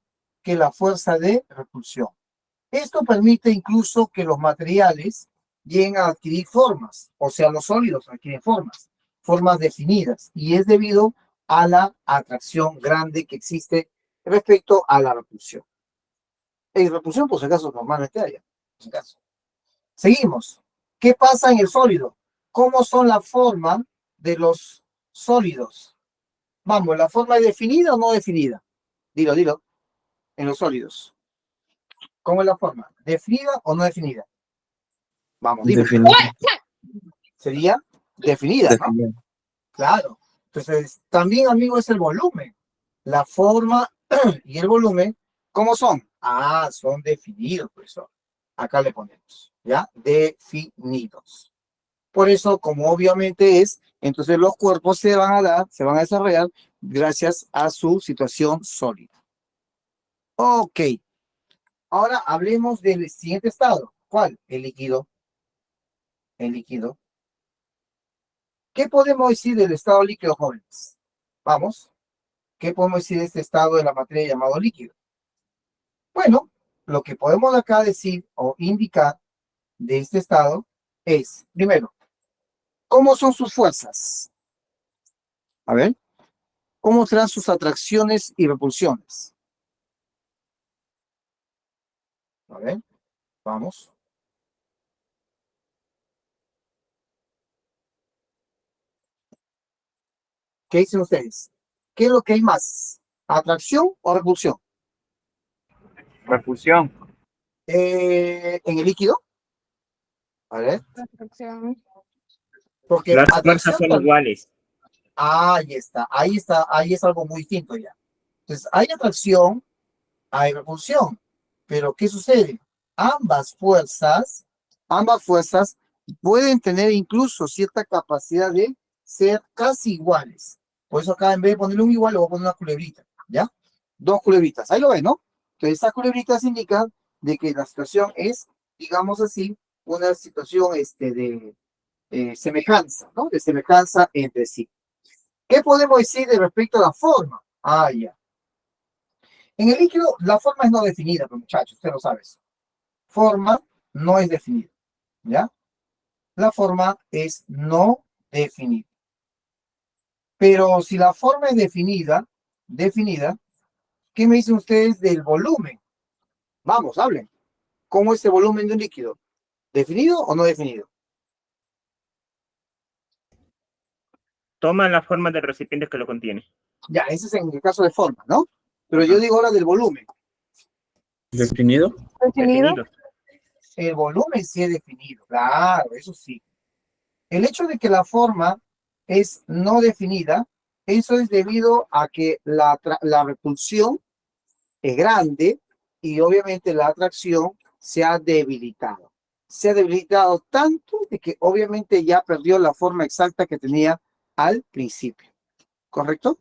que la fuerza de repulsión. Esto permite incluso que los materiales lleguen a adquirir formas, o sea, los sólidos adquieren formas definidas, y es debido a la atracción grande que existe respecto a la repulsión. En repulsión, por si acaso, normalmente haya. Por si acaso. Seguimos. ¿Qué pasa en el sólido? ¿Cómo son la forma de los sólidos? Vamos, ¿la forma es definida o no definida? Dilo, en los sólidos. ¿Cómo es la forma? ¿Definida o no definida? Vamos, dime. Sería definida, ¿no? Claro. Entonces, también, amigo, es el volumen. La forma y el volumen, ¿cómo son? Ah, son definidos, profesor. Acá le ponemos, ¿ya? Definidos. Por eso, como obviamente es, entonces los cuerpos se van a desarrollar gracias a su situación sólida. Ok. Ahora hablemos del siguiente estado. ¿Cuál? El líquido. El líquido. ¿Qué podemos decir del estado líquido, jóvenes? Vamos. ¿Qué podemos decir de este estado de la materia llamado líquido? Bueno, lo que podemos acá decir o indicar de este estado es, primero, ¿cómo son sus fuerzas? A ver, ¿cómo serán sus atracciones y repulsiones? A ver, vamos. ¿Qué dicen ustedes? ¿Qué es lo que hay más? ¿Atracción o repulsión? Repulsión. En el líquido. A ver, atracción. porque Las fuerzas atracción son también. iguales. Ahí está, ahí es algo muy distinto ya. Entonces, hay atracción hay repulsión. Pero ¿qué sucede? Ambas fuerzas pueden tener incluso cierta capacidad de ser casi iguales. Por eso acá en vez de ponerle un igual, le voy a poner una culebrita, ¿ya? Dos culebritas, ahí lo ven, ¿no? Entonces esas culebritas indican de que la situación es, digamos así, una situación de semejanza, ¿no? De semejanza entre sí. ¿Qué podemos decir de respecto a la forma? Ah, ya. En el líquido, la forma es no definida, pero muchachos, usted lo sabe eso. Forma no es definida, ¿ya? La forma es no definida. Pero si la forma es definida, ¿qué me dicen ustedes del volumen? Vamos, hablen. ¿Cómo es el volumen de un líquido? ¿Definido o no definido? Toma la forma del recipiente que lo contiene. Ya, ese es en el caso de forma, ¿no? Pero yo digo ahora del volumen. ¿Definido? ¿Definido? Definido. El volumen sí es definido, claro, eso sí. El hecho de que la forma es no definida, eso es debido a que la repulsión es grande y obviamente la atracción se ha debilitado. Se ha debilitado tanto de que obviamente ya perdió la forma exacta que tenía al principio. ¿Correcto?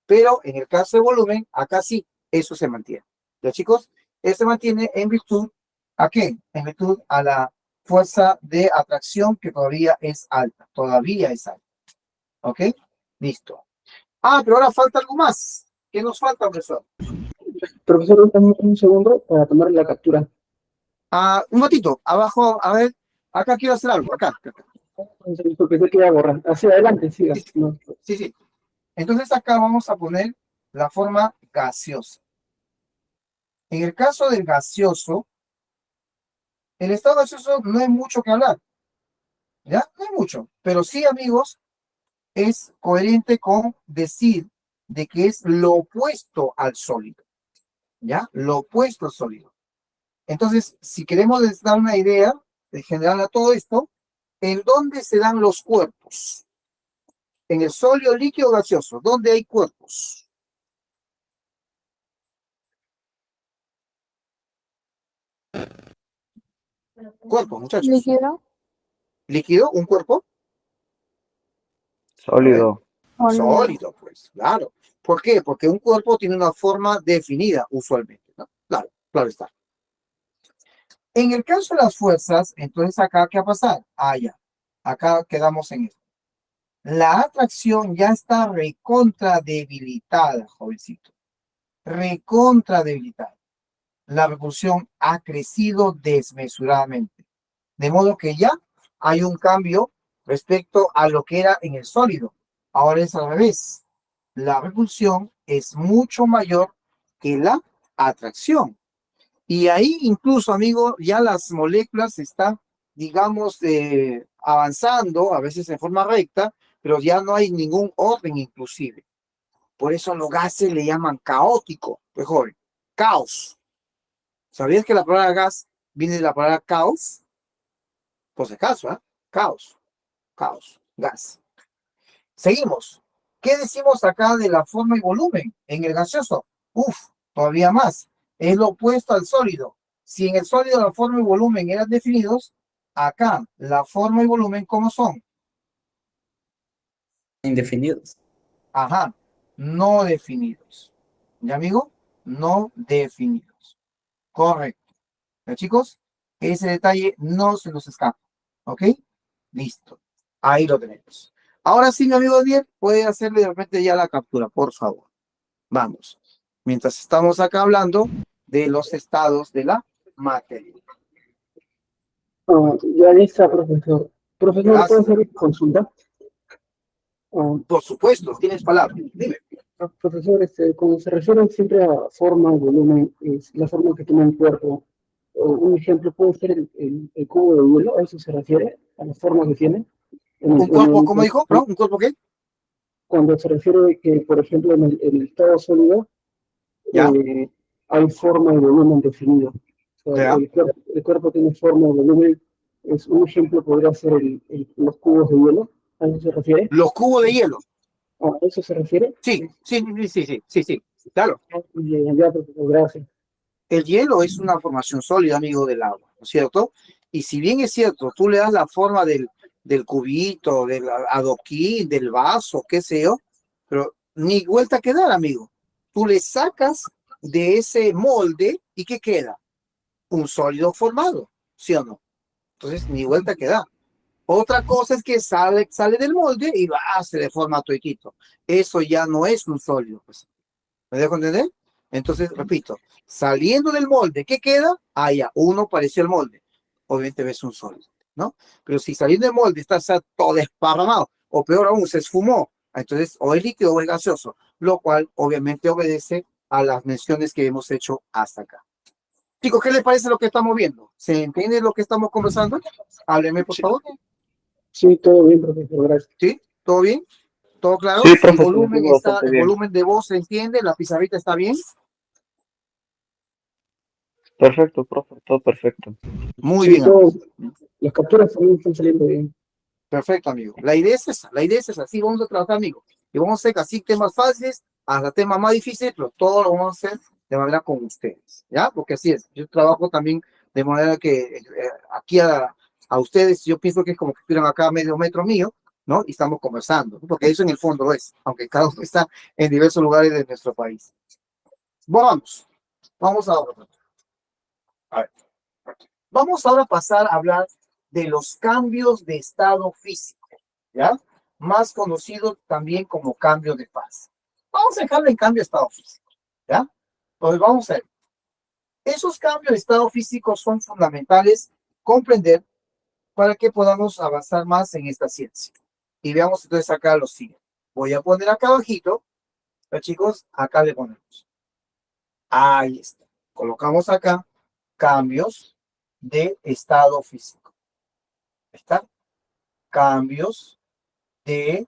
Pero en el caso de volumen, acá sí, eso se mantiene. ¿Ya, chicos? Eso se mantiene en virtud ¿a qué? En virtud a la fuerza de atracción que todavía es alta. Todavía es alta. ¿Ok? Listo. Ah, pero ahora falta algo más. ¿Qué nos falta, profesor? Profesor, un segundo para tomar la captura. Ah, un ratito, abajo, a ver, acá quiero hacer algo, acá. Porque se queda borrar. Hacia adelante, siga. Sí, No. sí. Entonces acá vamos a poner la forma gaseosa. En el caso del gaseoso, el estado gaseoso no hay mucho que hablar, ¿ya? No hay mucho, pero sí, amigos, es coherente con decir de que es lo opuesto al sólido, ¿ya? Lo opuesto al sólido. Entonces, si queremos dar una idea de general a todo esto, ¿en dónde se dan los cuerpos? En el sólido, líquido, gaseoso. ¿Dónde hay cuerpos? Cuerpos, muchachos. ¿Líquido? ¿Líquido? ¿Un cuerpo? Sólido. Sólido, pues, claro. ¿Por qué? Porque un cuerpo tiene una forma definida usualmente, ¿no? Claro, claro está. En el caso de las fuerzas, entonces acá, ¿qué va a pasar? Ah, ya. Acá quedamos en esto. La atracción ya está recontra debilitada, jovencito. Recontra debilitada. La repulsión ha crecido desmesuradamente. De modo que ya hay un cambio respecto a lo que era en el sólido. Ahora es al revés. La repulsión es mucho mayor que la atracción. Y ahí incluso, amigo, ya las moléculas están, digamos, avanzando, a veces en forma recta, pero ya no hay ningún orden inclusive. Por eso los gases le llaman caótico, pues joven, caos. ¿Sabías que la palabra gas viene de la palabra caos? Pues de caso, ¿eh? Caos, gas. Seguimos. ¿Qué decimos acá de la forma y volumen en el gaseoso? Uf, todavía más. Es lo opuesto al sólido. Si en el sólido la forma y volumen eran definidos, acá la forma y volumen, ¿cómo son? Indefinidos. Ajá, no definidos. ¿Ya, amigo? No definidos. Correcto. ¿Ya, chicos? Ese detalle no se nos escapa. ¿Ok? Listo. Ahí lo tenemos. Ahora sí, mi amigo Daniel, puede hacerle de repente ya la captura, por favor. Vamos. Mientras estamos acá hablando de los estados de la materia. Ya está, profesor. Profesor, ¿puedo Gracias. hacer consulta? Por supuesto, tienes palabra. Dime. Profesor, cuando se refiere siempre a forma, volumen, es la forma que toma el cuerpo. Un ejemplo puede ser el cubo de hielo, ¿a eso se refiere? ¿A la forma que tiene? ¿Un cuerpo, cómo dijo? ¿No? ¿Un cuerpo qué? Cuando se refiere que, por ejemplo, en el estado sólido ¿Ya? hay forma y volumen definido. O sea, ¿Ya? el cuerpo tiene forma y volumen. Un ejemplo podría ser los cubos de hielo, ¿a eso se refiere? Los cubos de hielo. ¿A eso se refiere? Sí, claro. Ya, profesor, gracias. El hielo es una formación sólida, amigo, del agua, ¿no es cierto? Y si bien es cierto, tú le das la forma del cubito, del adoquín, del vaso, qué sé yo, pero ni vuelta que dar, amigo. Tú le sacas de ese molde y ¿qué queda? Un sólido formado, ¿sí o no? Entonces, ni vuelta que dar. Otra cosa es que sale del molde y se deforma toditito. Eso ya no es un sólido, pues. ¿Me dejo entender? Entonces, repito, saliendo del molde, ¿qué queda? Ah, ya, uno pareció el molde. Obviamente ves un sólido, ¿no? Pero si saliendo del molde está todo desparramado, o peor aún, se esfumó, entonces o es líquido o es gaseoso, lo cual obviamente obedece a las menciones que hemos hecho hasta acá. Chicos, ¿qué les parece lo que estamos viendo? ¿Se entiende lo que estamos conversando? Háblenme, por favor. Sí, todo bien, profesor, gracias. ¿Sí? ¿Todo bien? ¿Todo claro? Sí, El profe, se volumen entiende está, bastante el bien. volumen de voz se entiende, la pizarrita está bien. Perfecto, profe, todo perfecto. Muy Sí, bien, amigo. las capturas también están saliendo bien. Perfecto, amigo. La idea es esa, así vamos a trabajar, amigo. Y vamos a hacer así temas fáciles hasta temas más difíciles, pero todo lo vamos a hacer de manera con ustedes, ¿ya? Porque así es. Yo trabajo también de manera que aquí a ustedes, yo pienso que es como que estuvieran acá a medio metro mío, ¿no? Y estamos conversando, ¿no? Porque eso en el fondo lo es, aunque cada uno está en diversos lugares de nuestro país. Vamos ahora. A ver. Vamos ahora a pasar a hablar de los cambios de estado físico, ¿ya? Más conocido también como cambio de fase. Vamos a dejarle en cambio de estado físico, ¿ya? Entonces vamos a ver. Esos cambios de estado físico son fundamentales comprender para que podamos avanzar más en esta ciencia. Y veamos entonces acá lo siguiente. Voy a poner acá abajito, pero chicos, acá le ponemos. Ahí está. Colocamos acá cambios de estado físico. ¿Está? Cambios de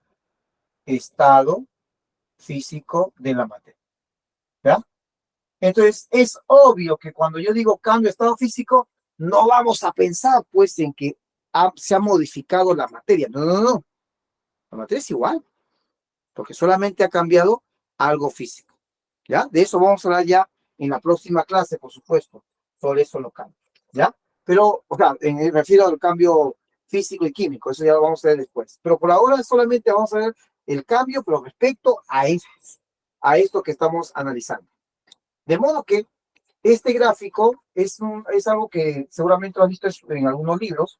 estado físico de la materia. ¿Ya? Entonces, es obvio que cuando yo digo cambio de estado físico, no vamos a pensar, pues, en que se ha modificado la materia. No, no, no. La materia es igual, porque solamente ha cambiado algo físico. ¿Ya? De eso vamos a hablar ya en la próxima clase, por supuesto. Sobre eso lo cambio. ¿Ya? Pero, o sea, me refiero al cambio físico y químico, eso ya lo vamos a ver después. Pero por ahora solamente vamos a ver el cambio, pero respecto a esto que estamos analizando. De modo que este gráfico es algo que seguramente lo han visto en algunos libros,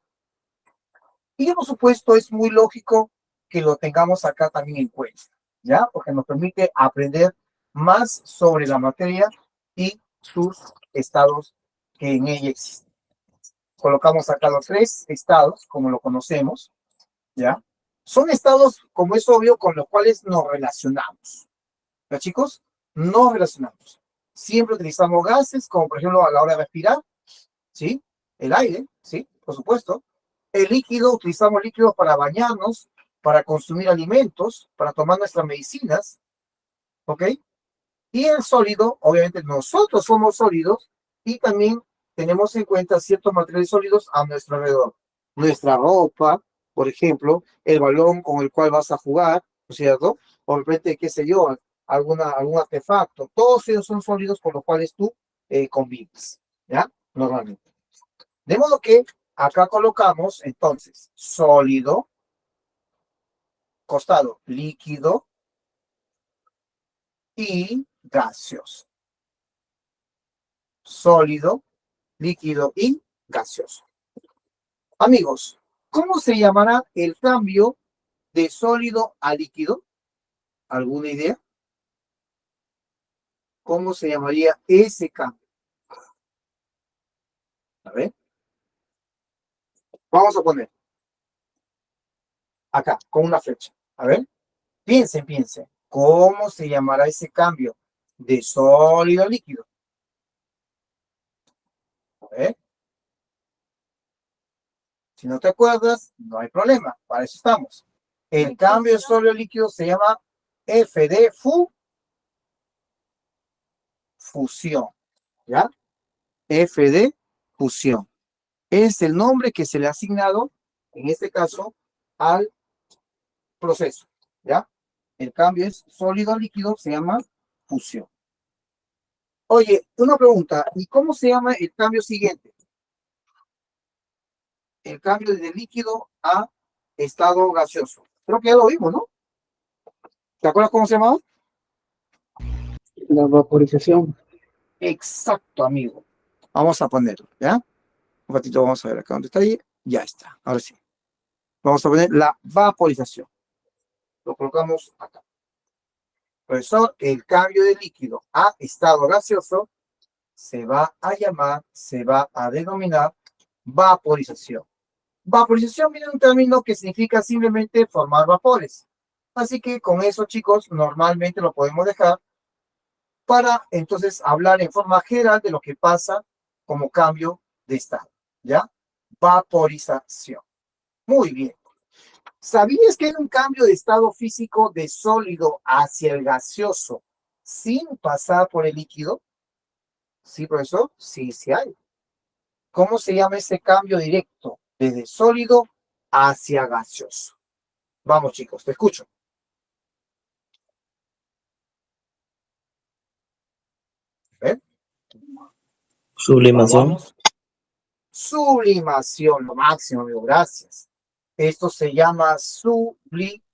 y por supuesto es muy lógico que lo tengamos acá también en cuenta, ¿ya? Porque nos permite aprender más sobre la materia y sus estados que en ella existen. Colocamos acá los tres estados, como lo conocemos, ¿ya? Son estados, como es obvio, con los cuales nos relacionamos. ¿Ya, chicos? Nos relacionamos. Siempre utilizamos gases, como por ejemplo a la hora de respirar, ¿sí? El aire, ¿sí? Por supuesto. El líquido, utilizamos líquidos para bañarnos, para consumir alimentos, para tomar nuestras medicinas, ¿ok? Y el sólido, obviamente nosotros somos sólidos y también tenemos en cuenta ciertos materiales sólidos a nuestro alrededor. Nuestra ropa, por ejemplo, el balón con el cual vas a jugar, ¿no es cierto? O de repente, qué sé yo, algún artefacto. Todos ellos son sólidos con los cuales tú convives, ¿ya? Normalmente. De modo que acá colocamos entonces sólido, costado líquido y gaseoso. Sólido, líquido y gaseoso. Amigos, ¿cómo se llamará el cambio de sólido a líquido? ¿Alguna idea? ¿Cómo se llamaría ese cambio? A ver. Vamos a poner acá, con una flecha. A ver. Piensen. ¿Cómo se llamará ese cambio de sólido a líquido? A ver. Si no te acuerdas, no hay problema. Para eso estamos. El cambio de sólido a líquido se llama F de fusión. ¿Ya? F de fusión. Es el nombre que se le ha asignado, en este caso, al proceso. ¿Ya? El cambio es sólido a líquido, se llama fusión. Oye, una pregunta, ¿y cómo se llama el cambio siguiente? El cambio de líquido a estado gaseoso. Creo que ya lo vimos, ¿no? ¿Te acuerdas cómo se llamaba? La vaporización. Exacto, amigo. Vamos a ponerlo, ¿ya? Un ratito vamos a ver acá donde está ahí. Ya está, ahora sí. Vamos a poner la vaporización. Lo colocamos acá. Profesor, el cambio de líquido a estado gaseoso se va a llamar, se va a denominar vaporización. Vaporización viene de un término que significa simplemente formar vapores. Así que con eso, chicos, normalmente lo podemos dejar para entonces hablar en forma general de lo que pasa como cambio de estado, ¿ya? Vaporización. Muy bien. ¿Sabías que hay un cambio de estado físico de sólido hacia el gaseoso sin pasar por el líquido? ¿Sí, profesor? Sí, sí hay. ¿Cómo se llama ese cambio directo desde sólido hacia gaseoso? Vamos, chicos, te escucho. ¿Ven? Sublimación. Vamos. Sublimación, lo máximo, amigo, gracias. Esto se llama sublimación.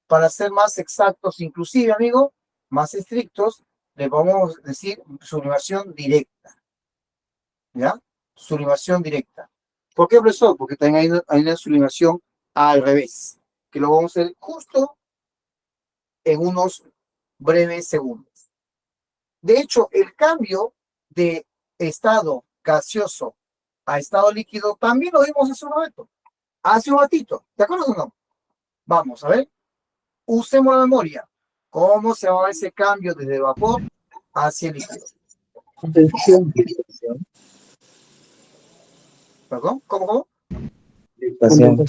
Para ser más exactos, inclusive, amigo, más estrictos, le vamos a decir sublimación directa. ¿Ya? Sublimación directa. ¿Por qué, profesor? Porque también hay una sublimación al revés, que lo vamos a hacer justo en unos breves segundos. De hecho, el cambio de estado gaseoso a estado líquido también lo vimos hace un momento, hace un ratito. ¿Te acuerdas o no? Vamos a ver. Usemos la memoria. ¿Cómo se va ese cambio desde vapor hacia el líquido? Condensación. ¿Perdón? ¿Cómo? Dictación.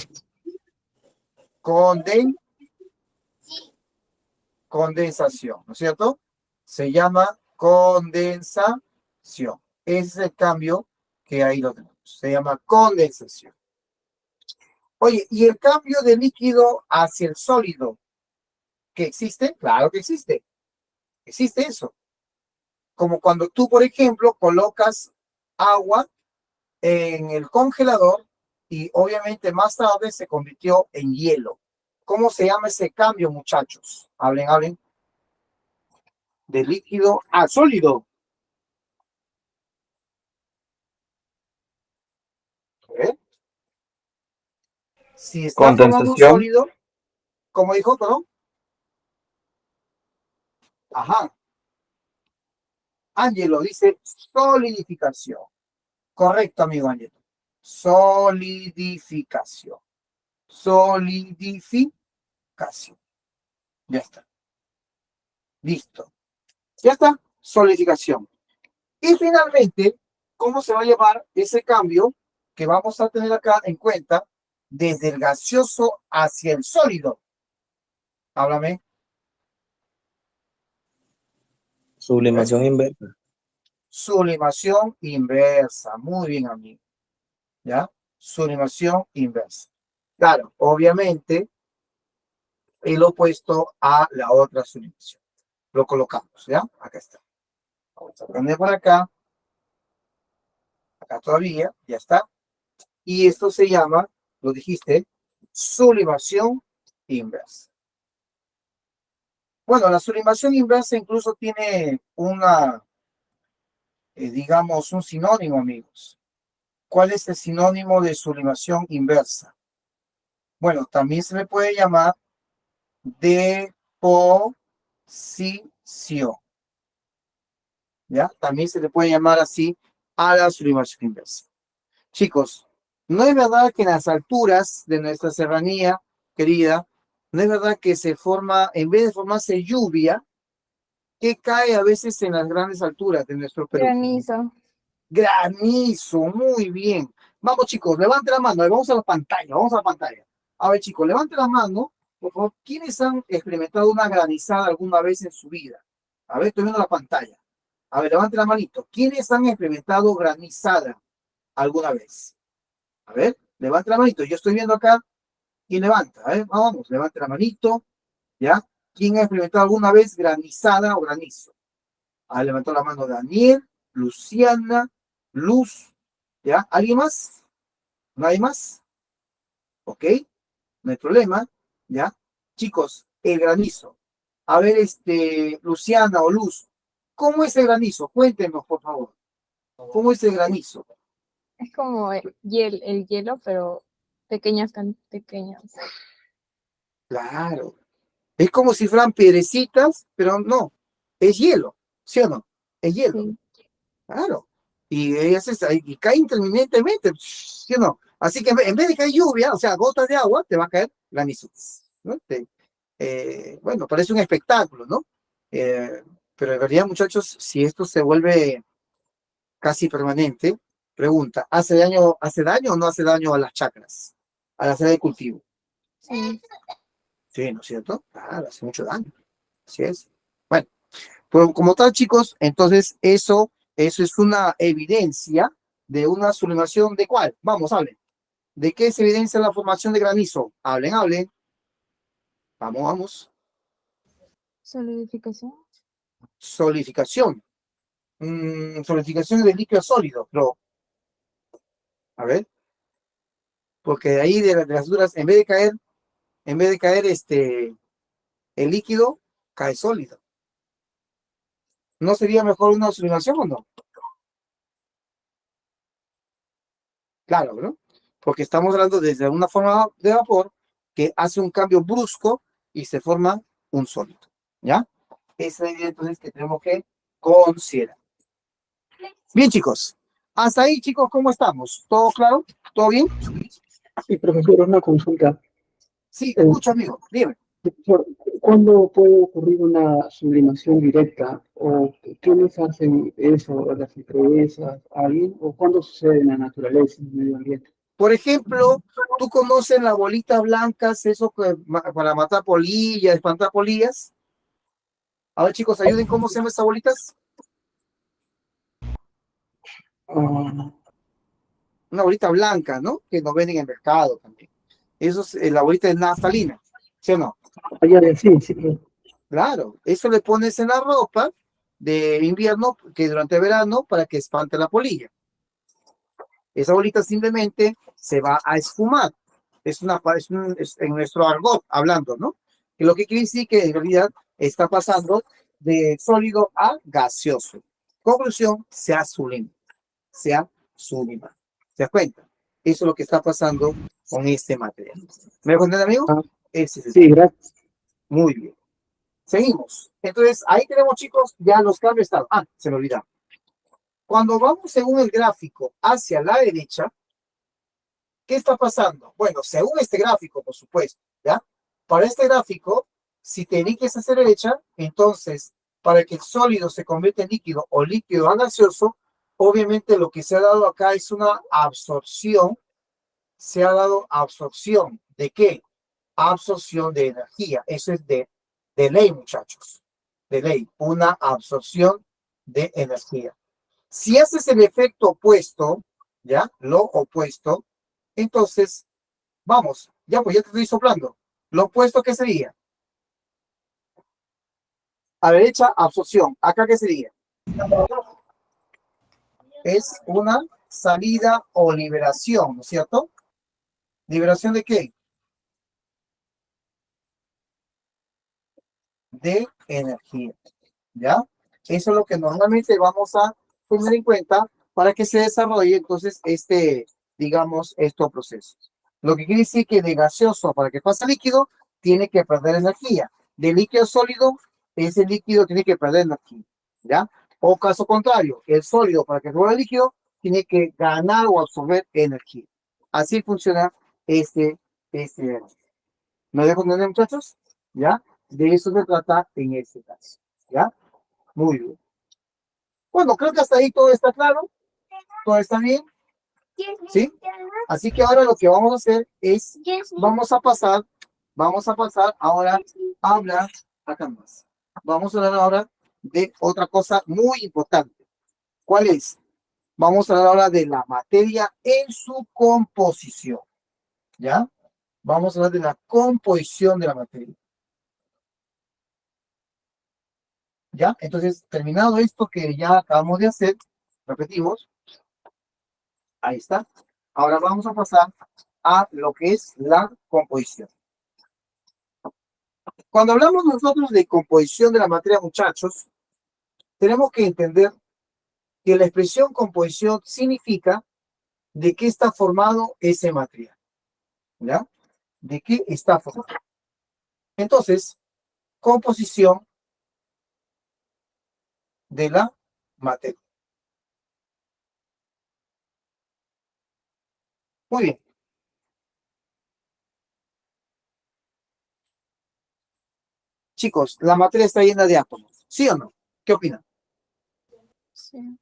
Condensación, ¿no es cierto? Se llama condensación. Ese es el cambio que ahí lo tenemos. Se llama condensación. Oye, ¿y el cambio de líquido hacia el sólido? ¿Que existe? Claro que existe. Existe eso. Como cuando tú, por ejemplo, colocas agua en el congelador y obviamente más tarde se convirtió en hielo. ¿Cómo se llama ese cambio, muchachos? Hablen, hablen. De líquido a sólido. ¿Eh? Si está formando un sólido, como dijo, perdón. Ajá. Ángelo dice solidificación. Correcto, amigo Ángelo. Solidificación. Solidificación. Ya está. Listo. Ya está. Solidificación. Y finalmente, ¿cómo se va a llamar ese cambio que vamos a tener acá en cuenta desde el gaseoso hacia el sólido? Háblame. Sublimación inversa. Sublimación inversa. Muy bien, amigo. ¿Ya? Sublimación inversa. Claro, obviamente, el opuesto a la otra sublimación. Lo colocamos, ¿ya? Acá está. Vamos a poner por acá. Acá todavía, ya está. Y esto se llama, lo dijiste, sublimación inversa. Bueno, la sublimación inversa incluso tiene una, digamos, un sinónimo, amigos. ¿Cuál es el sinónimo de sublimación inversa? Bueno, también se le puede llamar deposición. ¿Ya? También se le puede llamar así a la sublimación inversa. Chicos, no es verdad que en las alturas de nuestra serranía, querida, no es verdad que se forma, en vez de formarse lluvia, que cae a veces en las grandes alturas de nuestro Perú. Granizo. Granizo, muy bien. Vamos, chicos, levante la mano, vamos a la pantalla, vamos a la pantalla. A ver, chicos, levante la mano, por favor. ¿Quiénes han experimentado una granizada alguna vez en su vida? A ver, estoy viendo la pantalla. A ver, levante la manito. ¿Quiénes han experimentado granizada alguna vez? A ver, levante la manito. Yo estoy viendo acá ¿Quién levanta? A ver, vamos, levante la manito, ¿ya? ¿Quién ha experimentado alguna vez granizada o granizo? Ah, levantó la mano Daniel, Luciana, Luz, ¿ya? ¿Alguien más? ¿Nadie más? ¿Ok? No hay problema, ¿ya? Chicos, el granizo. A ver, Luciana o Luz, ¿cómo es el granizo? Cuéntenos, por favor. ¿Cómo es el granizo? Es como el hielo, pero pequeñas, tan pequeñas. Claro. Es como si fueran piedrecitas, pero no. Es hielo, ¿sí o no? Es hielo, Sí. claro. Y cae interminentemente, ¿sí o no? Así que en vez de caer lluvia, o sea, gotas de agua, te va a caer granizo, ¿no? Bueno, parece un espectáculo, ¿no? Eh, pero en realidad, muchachos, si esto se vuelve casi permanente, pregunta, hace daño o no hace daño a las chacras, a las áreas de cultivo? Sí. Sí, ¿no es cierto? Claro, hace mucho daño. Así es. Bueno, pues como tal, chicos, entonces eso es una evidencia de una sublimación de cuál. Vamos, hablen. ¿De qué se evidencia la formación de granizo? Hablen, hablen. Vamos, vamos. Solidificación. Solidificación. Solidificación de líquido sólido, pero, a ver, porque de ahí de las duras, en vez de caer el líquido, cae sólido. ¿No sería mejor una sublimación o no? Claro, ¿no? Porque estamos hablando desde una forma de vapor que hace un cambio brusco y se forma un sólido, ¿ya? Esa es la idea entonces que tenemos que considerar. Bien, chicos. Hasta ahí, chicos, ¿cómo estamos? ¿Todo claro? ¿Todo bien? Y profesor, una consulta. Sí, te Eh, escucho, amigo. Dime. Profesor, ¿cuándo puede ocurrir una sublimación directa? ¿O quiénes hacen eso? ¿Las empresas? ¿Alguien? ¿O cuándo sucede en la naturaleza, en el medio ambiente? Por ejemplo, ¿tú conoces las bolitas blancas, eso para matar polillas, espantar polillas? A ver, chicos, ayuden, ¿cómo se llaman esas bolitas? Ah, Una bolita blanca, ¿no? Que nos venden en el mercado también. Eso es la bolita de naftalina, ¿sí o no? ya, sí, sí. Claro, eso le pones en la ropa de invierno, que durante verano, para que espante la polilla. Esa bolita simplemente se va a esfumar. Es en nuestro argot hablando, ¿no? Que lo que quiere decir que en realidad está pasando de sólido a gaseoso. Conclusión, se ha sublimado. ¿Se das cuenta? Eso es lo que está pasando con este material. ¿Me lo entender, amigo? Ah, Ese es el sí, tema. gracias. Muy bien. Seguimos. Entonces, ahí tenemos, chicos, ya los cambios están. Ah, se me olvidaba. Cuando vamos según el gráfico hacia la derecha, ¿qué está pasando? Bueno, según este gráfico, por supuesto, ¿ya? Para este gráfico, si te eliges hacia la derecha, entonces, para que el sólido se convierta en líquido o líquido a gaseoso, obviamente lo que se ha dado acá es una absorción. Se ha dado absorción. ¿De qué? Absorción de energía. Eso es de ley, muchachos. De ley. Una absorción de energía. Si haces el efecto opuesto, ¿ya? Lo opuesto, entonces, vamos, ya pues ya te estoy soplando. Lo opuesto, ¿qué sería? A la derecha, absorción. ¿Acá qué sería? Es una salida o liberación, ¿no es cierto? ¿Liberación de qué? De energía, ¿ya? Eso es lo que normalmente vamos a tener en cuenta para que se desarrolle entonces digamos, estos procesos. Lo que quiere decir que de gaseoso para que pase a líquido, tiene que perder energía. De líquido a sólido, ese líquido tiene que perder energía, ¿ya? O caso contrario, el sólido para que se vuelva líquido, tiene que ganar o absorber energía. Así funciona este. ¿Me dejo entender, muchachos? ¿Ya? De eso se trata en este caso, ¿ya? Muy bien. Bueno, creo que hasta ahí todo está claro, todo está bien, ¿sí? Así que ahora lo que vamos a hacer es, vamos a pasar ahora a hablar, acá más. Vamos a hablar ahora de otra cosa muy importante. ¿Cuál es? Vamos a hablar ahora de la materia en su composición, ¿ya? Vamos a hablar de la composición de la materia. ¿Ya? Entonces, terminado esto que ya acabamos de hacer, repetimos. Ahí está. Ahora vamos a pasar a lo que es la composición. Cuando hablamos nosotros de composición de la materia, muchachos, tenemos que entender que la expresión composición significa de qué está formado ese material. ¿Ya? ¿De qué está formado? Entonces, composición de la materia. Muy bien. Chicos, la materia está llena de átomos. ¿Sí o no? ¿Qué opinan? Sí.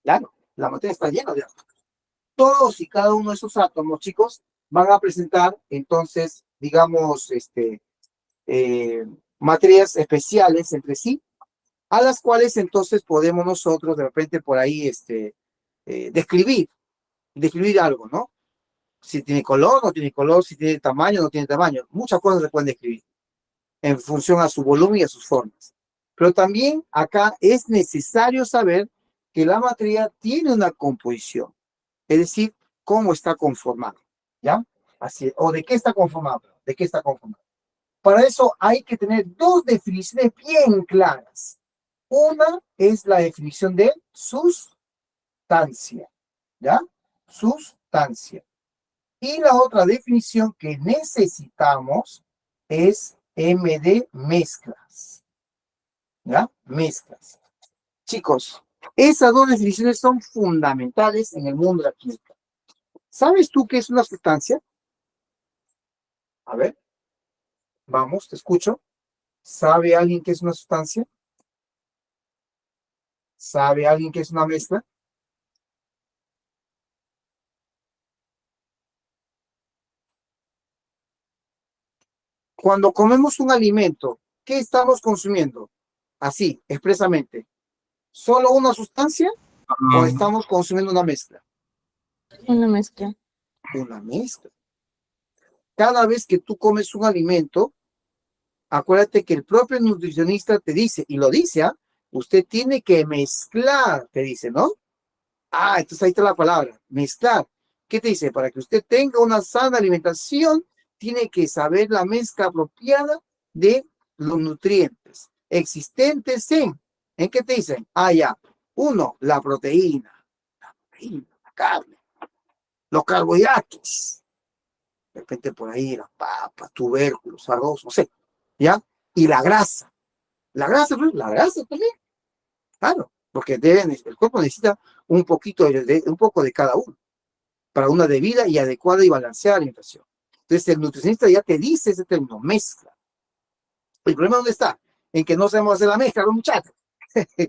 Claro, la materia está llena de átomos. Todos y cada uno de esos átomos, chicos, van a presentar, entonces, digamos, materias especiales entre sí, a las cuales entonces podemos nosotros de repente por ahí describir algo, ¿no? Si tiene color, no tiene color, si tiene tamaño, no tiene tamaño. Muchas cosas se pueden describir en función a su volumen y a sus formas. Pero también acá es necesario saber que la materia tiene una composición, es decir, cómo está conformado, ¿ya? Así, o de qué está conformado, de qué está conformado. Para eso hay que tener dos definiciones bien claras. Una es la definición de sustancia, ¿ya? Sustancia. Y la otra definición que necesitamos es M de mezclas, ¿ya? Mezclas. Chicos, esas dos definiciones son fundamentales en el mundo de la química. ¿Sabes tú qué es una sustancia? A ver, vamos, te escucho. ¿Sabe alguien qué es una sustancia? ¿Sabe alguien qué es una mezcla? Cuando comemos un alimento, ¿qué estamos consumiendo? Así, expresamente. ¿Solo una sustancia o estamos consumiendo una mezcla? Una mezcla. Una mezcla. Cada vez que tú comes un alimento, acuérdate que el propio nutricionista te dice, y lo dice, ¿ah? Usted tiene que mezclar, te dice, ¿no? Ah, entonces ahí está la palabra, mezclar. ¿Qué te dice? Para que usted tenga una sana alimentación, tiene que saber la mezcla apropiada de los nutrientes existentes ¿en qué te dicen? Ah, ya. Uno, la proteína, la carne, los carbohidratos, de repente por ahí la papa, tubérculos, arroz, no sé, ¿ya? Y la grasa. La grasa también, claro, porque el cuerpo necesita un un poco de cada uno para una debida y adecuada y balanceada alimentación. Entonces el nutricionista ya te dice ese término, mezcla. ¿El problema dónde está? En que no sabemos hacer la mezcla, los muchachos.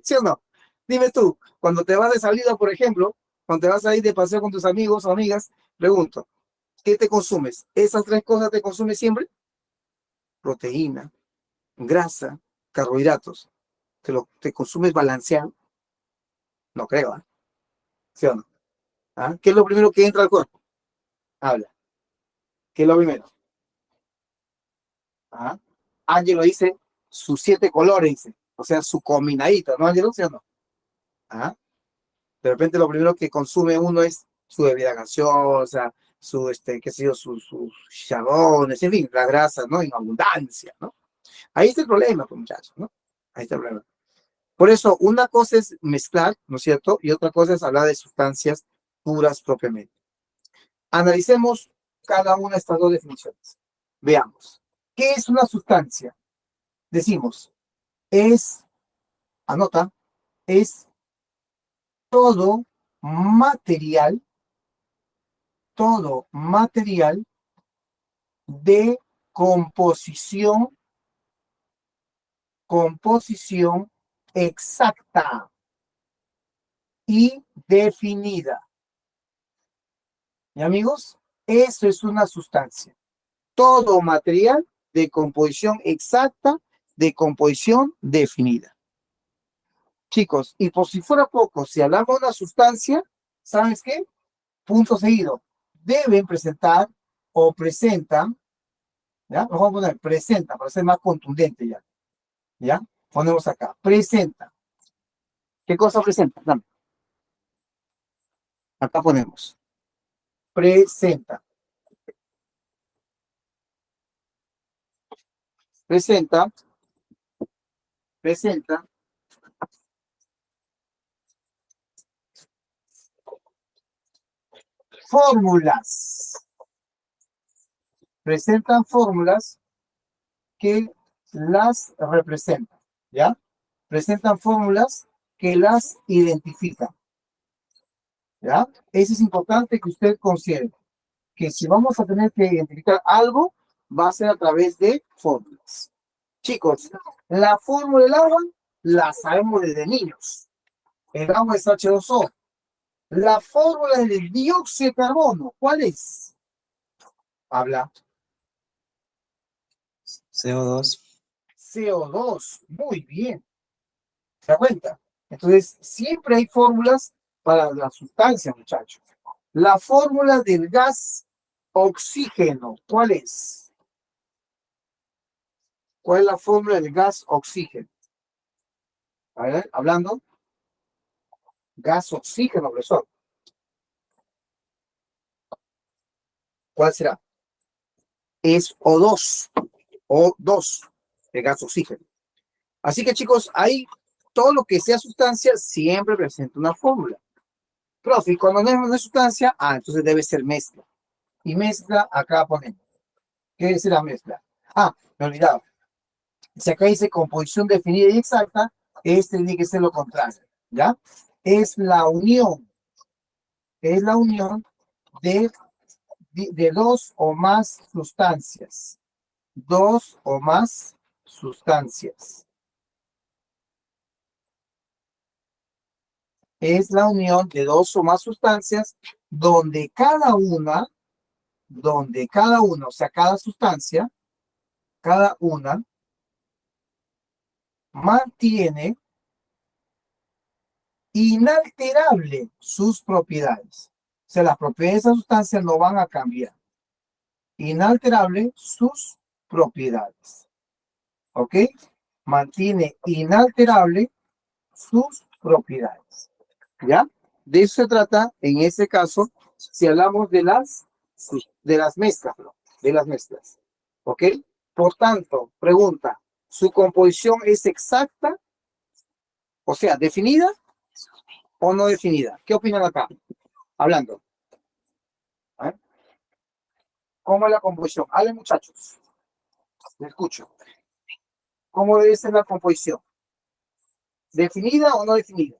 ¿Sí o no? Dime tú, cuando te vas de salida, por ejemplo, cuando te vas a ir de paseo con tus amigos o amigas, pregunto, ¿qué te consumes? ¿Esas tres cosas te consumes siempre? Proteína, grasa, carbohidratos. ¿Te consumes balanceado? No creo, ¿eh? ¿Sí o no? ¿Ah? ¿Qué es lo primero que entra al cuerpo? Habla. ¿Qué es lo primero? ¿Ah? Ángelo dice sus 7 colores, dice. O sea, su combinadito, ¿no, Ángelo? ¿Sí o no? ¿Ah? De repente lo primero que consume uno es su bebida gaseosa, qué sé yo, sus chabones, en fin, la grasa, ¿no? En abundancia, ¿no? Ahí está el problema, pues, muchachos, ¿no? Ahí está el problema. Por eso, una cosa es mezclar, ¿no es cierto? Y otra cosa es hablar de sustancias puras propiamente. Analicemos cada una de estas dos definiciones. Veamos. ¿Qué es una sustancia? Decimos, anota, es todo material, de composición exacta y definida. ¿Y amigos? Eso es una sustancia. Todo material de composición exacta, de composición definida. Chicos, y por si fuera poco, si hablamos de una sustancia, ¿sabes qué? Punto seguido. Deben presentar o presentan, ¿ya? Nos vamos a poner presenta para ser más contundente ya. ¿Ya? Ponemos acá, presenta. ¿Qué cosa presenta? Dame. Acá ponemos. Presenta. Presenta. Presenta. Fórmulas. Presentan fórmulas que las representan, ¿ya? Presentan fórmulas que las identifican, ¿ya? Eso es importante que usted considere, que si vamos a tener que identificar algo, va a ser a través de fórmulas. Chicos, la fórmula del agua la sabemos desde niños. El agua es H2O. La fórmula del dióxido de carbono, ¿cuál es? Habla. CO2. CO2. Muy bien. ¿Se da cuenta? Entonces, siempre hay fórmulas para la sustancia, muchachos. La fórmula del gas oxígeno, ¿cuál es? ¿Cuál es la fórmula del gas oxígeno? A ver, hablando. Gas oxígeno, profesor. ¿Cuál será? Es O2. O2, el gas oxígeno. Así que, chicos, ahí todo lo que sea sustancia siempre presenta una fórmula. Profe, cuando no es sustancia, entonces debe ser mezcla. Y mezcla, acá ponemos. ¿Qué es la mezcla? Me olvidaba. Si acá dice composición definida y exacta, este tiene que ser lo contrario, ¿ya? Es la unión de dos o más sustancias. Dos o más sustancias. Es la unión de dos o más sustancias donde cada una, o sea, cada sustancia, cada una mantiene inalterable sus propiedades. O sea, las propiedades de esa sustancia no van a cambiar. Inalterable sus propiedades. ¿Ok? Mantiene inalterable sus propiedades. ¿Ya? De eso se trata en ese caso, si hablamos de las mezclas, de las mezclas. ¿Ok? Por tanto, pregunta, ¿su composición es exacta? O sea, ¿definida o no definida? ¿Qué opinan acá? Hablando. ¿Eh? ¿Cómo es la composición? Hablen, muchachos. Me escucho. ¿Cómo debe ser la composición? ¿Definida o no definida?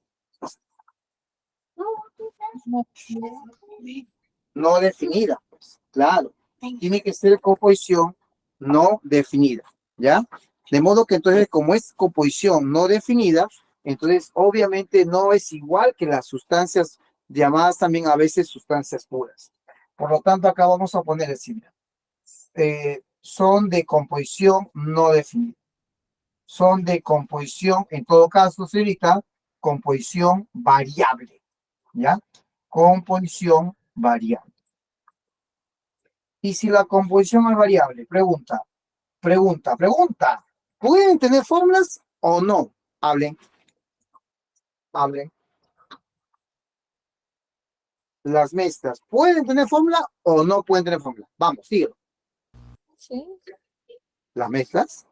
No definida, pues, claro. Tiene que ser composición no definida, ¿ya? De modo que entonces, como es composición no definida, entonces obviamente no es igual que las sustancias llamadas también a veces sustancias puras. Por lo tanto, acá vamos a poner así, mira. Son de composición no definida. Son de composición, en todo caso, señorita, composición variable, ¿ya? Composición variable. Y si la composición es variable, pregunta. ¿Pueden tener fórmulas o no? Hablen. Las mezclas, ¿pueden tener fórmula o no pueden tener fórmula? Vamos, síguelo. Sí. Las mezclas.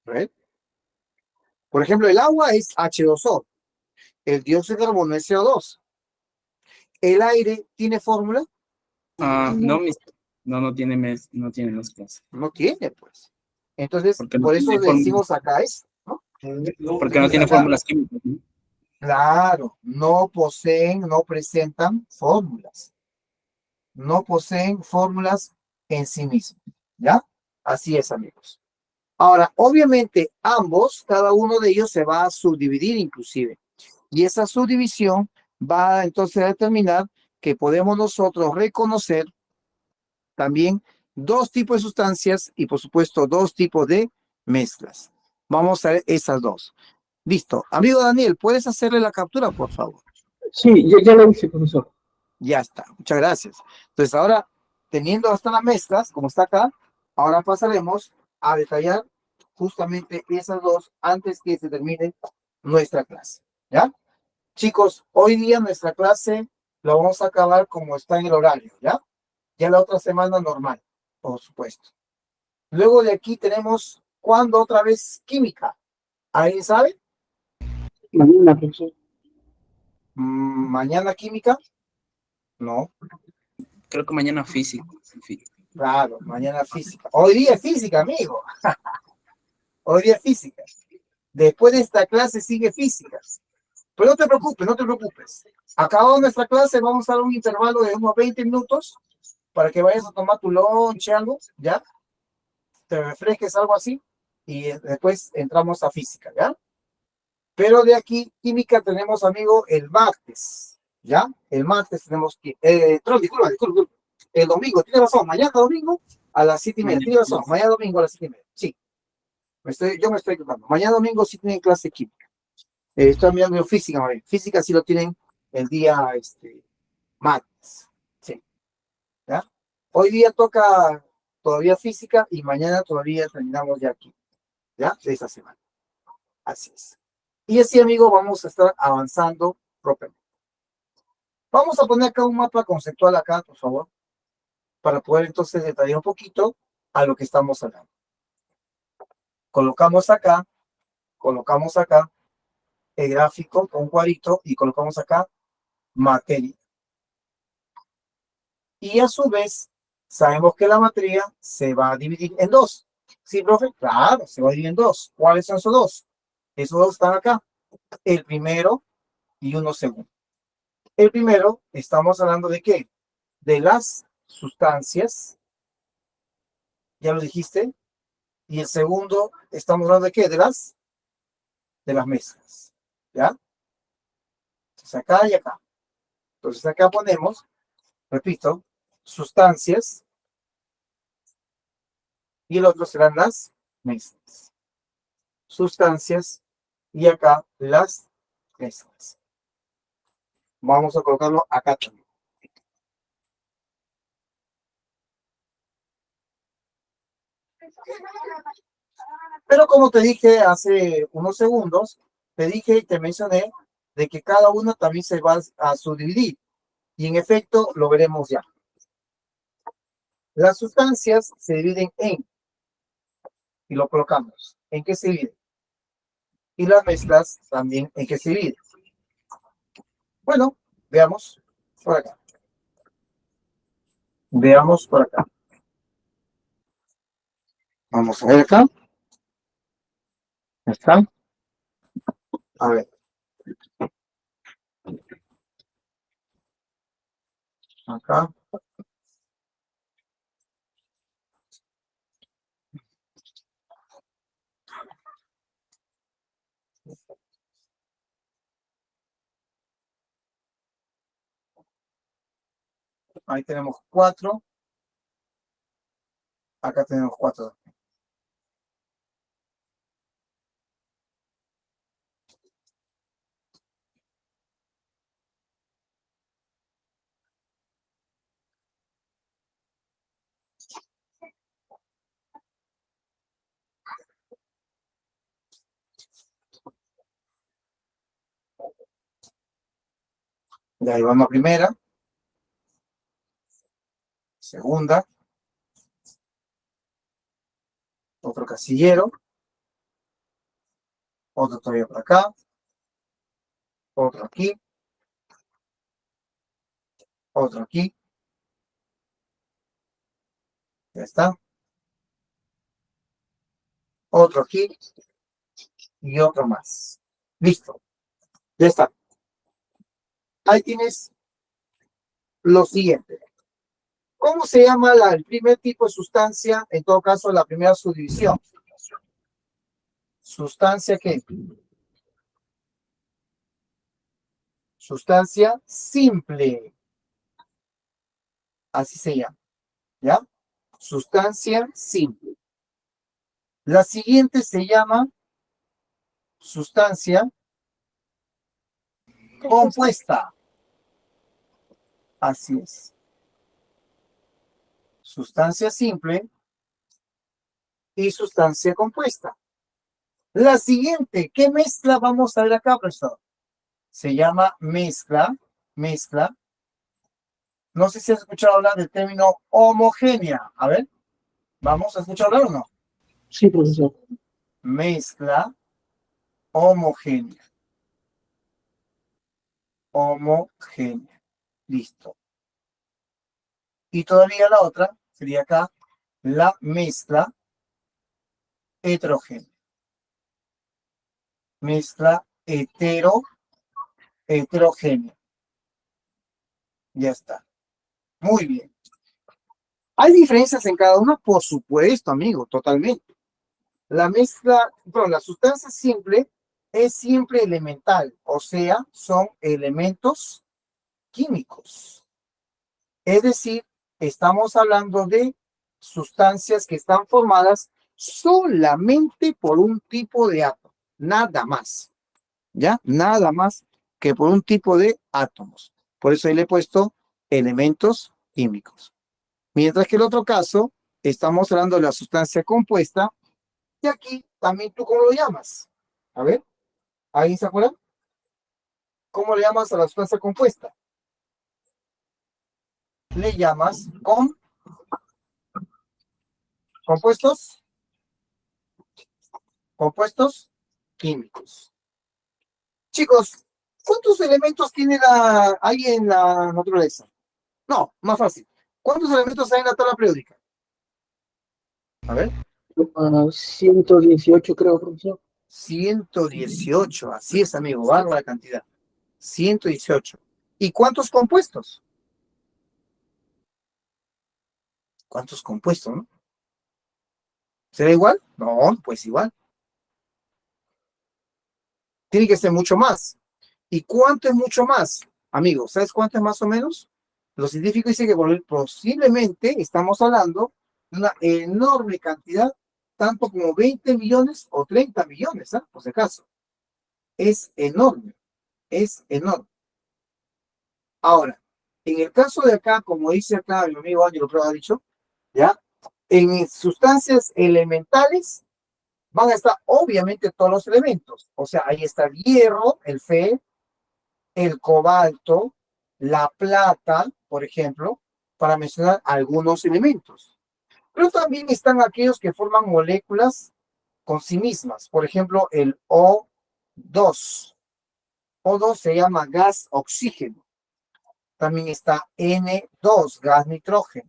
¿Red? Por ejemplo, el agua es H2O. El dióxido de carbono es CO2. ¿El aire tiene fórmula? No tiene mezclas. No tiene, pues. Entonces, Porque no por eso tiene le decimos acá esto, ¿no? Porque no tiene fórmulas químicas, ¿no? Claro, no presentan fórmulas. No poseen fórmulas en sí mismos, ¿ya? Así es, amigos. Ahora, obviamente, cada uno de ellos se va a subdividir inclusive. Y esa subdivisión va entonces a determinar que podemos nosotros reconocer también dos tipos de sustancias y, por supuesto, dos tipos de mezclas. Vamos a ver esas dos. Listo. Amigo Daniel, ¿puedes hacerle la captura, por favor? Sí, ya lo hice, profesor. Ya está, muchas gracias. Entonces ahora, teniendo hasta las mezclas, como está acá, ahora pasaremos a detallar justamente esas dos antes que se termine nuestra clase, ¿ya? Chicos, hoy día nuestra clase la vamos a acabar como está en el horario, ¿ya? Ya la otra semana normal, por supuesto. Luego de aquí tenemos, ¿cuándo otra vez química? ¿Alguien sabe? Mañana, profesor. ¿Mañana química? No, Creo que mañana físico. claro, mañana física. Hoy día es física, amigo. Hoy día es física. Después de esta clase sigue física. Pero no te preocupes, no te preocupes. Acabado nuestra clase, vamos a dar un intervalo de unos 20 minutos para que vayas a tomar tu lunch, algo, ¿ya? Te refresques, algo así, y después entramos a física, ¿ya? Pero de aquí, química tenemos, amigo, el martes, ¿ya? El martes tenemos que, disculpa. El domingo, tiene razón, mañana domingo a las 7:30, tiene razón, mañana domingo a las 7:30, sí, yo me estoy equivocando. Mañana domingo sí tienen clase de química. Estoy mirando física, a ver, física sí lo tienen el día, martes, sí, ¿ya? Hoy día toca todavía física y mañana todavía terminamos ya aquí, ¿ya? De esta semana. Así es. Y así, amigos, vamos a estar avanzando propiamente. Vamos a poner acá un mapa conceptual acá, por favor, para poder entonces detallar un poquito a lo que estamos hablando. Colocamos acá el gráfico con un cuadrito y colocamos acá materia. Y a su vez, sabemos que la materia se va a dividir en dos. ¿Sí, profe? Claro, se va a dividir en dos. ¿Cuáles son esos dos? Esos dos están acá. El primero y uno segundo. El primero, estamos hablando de ¿qué? De las sustancias. ¿Ya lo dijiste? Y el segundo, estamos hablando de ¿qué? De las mezclas. ¿Ya? Entonces acá y acá. Entonces acá ponemos, repito, sustancias y el otro serán las mezclas. Sustancias y acá las mezclas. Vamos a colocarlo acá también. Pero como te dije hace unos segundos, te dije y te mencioné de que cada uno también se va a subdividir. Y en efecto, lo veremos ya. Las sustancias se dividen en, y lo colocamos, ¿en qué se divide? Y las mezclas también, ¿en qué se divide? Bueno, veamos por acá. Veamos por acá. Vamos a ver acá. ¿Está? A ver. Acá. Ahí tenemos 4. Acá tenemos 4. De ahí vamos a primera. Segunda. Otro casillero. Otro todavía por acá. Otro aquí. Otro aquí. Ya está. Otro aquí. Y otro más. Listo. Ya está. Ahí tienes lo siguiente. ¿Cómo se llama el primer tipo de sustancia? En todo caso, la primera subdivisión. ¿Sustancia qué? Sustancia simple. Así se llama. ¿Ya? Sustancia simple. La siguiente se llama sustancia compuesta. Así es. Sustancia simple y sustancia compuesta. La siguiente, ¿qué mezcla vamos a ver acá, profesor? Se llama mezcla. No sé si has escuchado hablar del término homogénea. A ver, ¿vamos a escuchar hablar o no? Sí, profesor. Mezcla homogénea. Homogénea. Listo. Y todavía la otra sería acá la mezcla heterogénea. Mezcla heterogénea. Ya está. Muy bien. ¿Hay diferencias en cada una? Por supuesto, amigo, totalmente. La mezcla, bueno, la sustancia simple es siempre elemental, o sea, son elementos químicos. Es decir, estamos hablando de sustancias que están formadas solamente por un tipo de átomo, nada más, ¿ya? Nada más que por un tipo de átomos. Por eso ahí le he puesto elementos químicos. Mientras que el otro caso, estamos hablando de la sustancia compuesta, y aquí también tú, ¿cómo lo llamas? A ver, ¿alguien se acuerda? ¿Cómo le llamas a la sustancia compuesta? Le llamas compuestos químicos. Chicos, ¿cuántos elementos tiene hay en la naturaleza? No, más fácil. ¿Cuántos elementos hay en la tabla periódica? A ver. 118 creo, profesor. 118, así es, amigo, bárbara cantidad. 118. ¿Y cuántos compuestos? ¿Cuántos compuestos, no? ¿Será igual? No, pues igual. Tiene que ser mucho más. ¿Y cuánto es mucho más? Amigo, ¿sabes cuánto es más o menos? Los científicos dicen que posiblemente estamos hablando de una enorme cantidad, tanto como 20 millones o 30 millones, ¿ah? Por si acaso. Es enorme, es enorme. Ahora, en el caso de acá, como dice acá mi amigo Ángel, lo ha dicho, ¿ya? En sustancias elementales van a estar obviamente todos los elementos. O sea, ahí está el hierro, el Fe, el cobalto, la plata, por ejemplo, para mencionar algunos elementos. Pero también están aquellos que forman moléculas con sí mismas. Por ejemplo, el O2. O2 se llama gas oxígeno. También está N2, gas nitrógeno.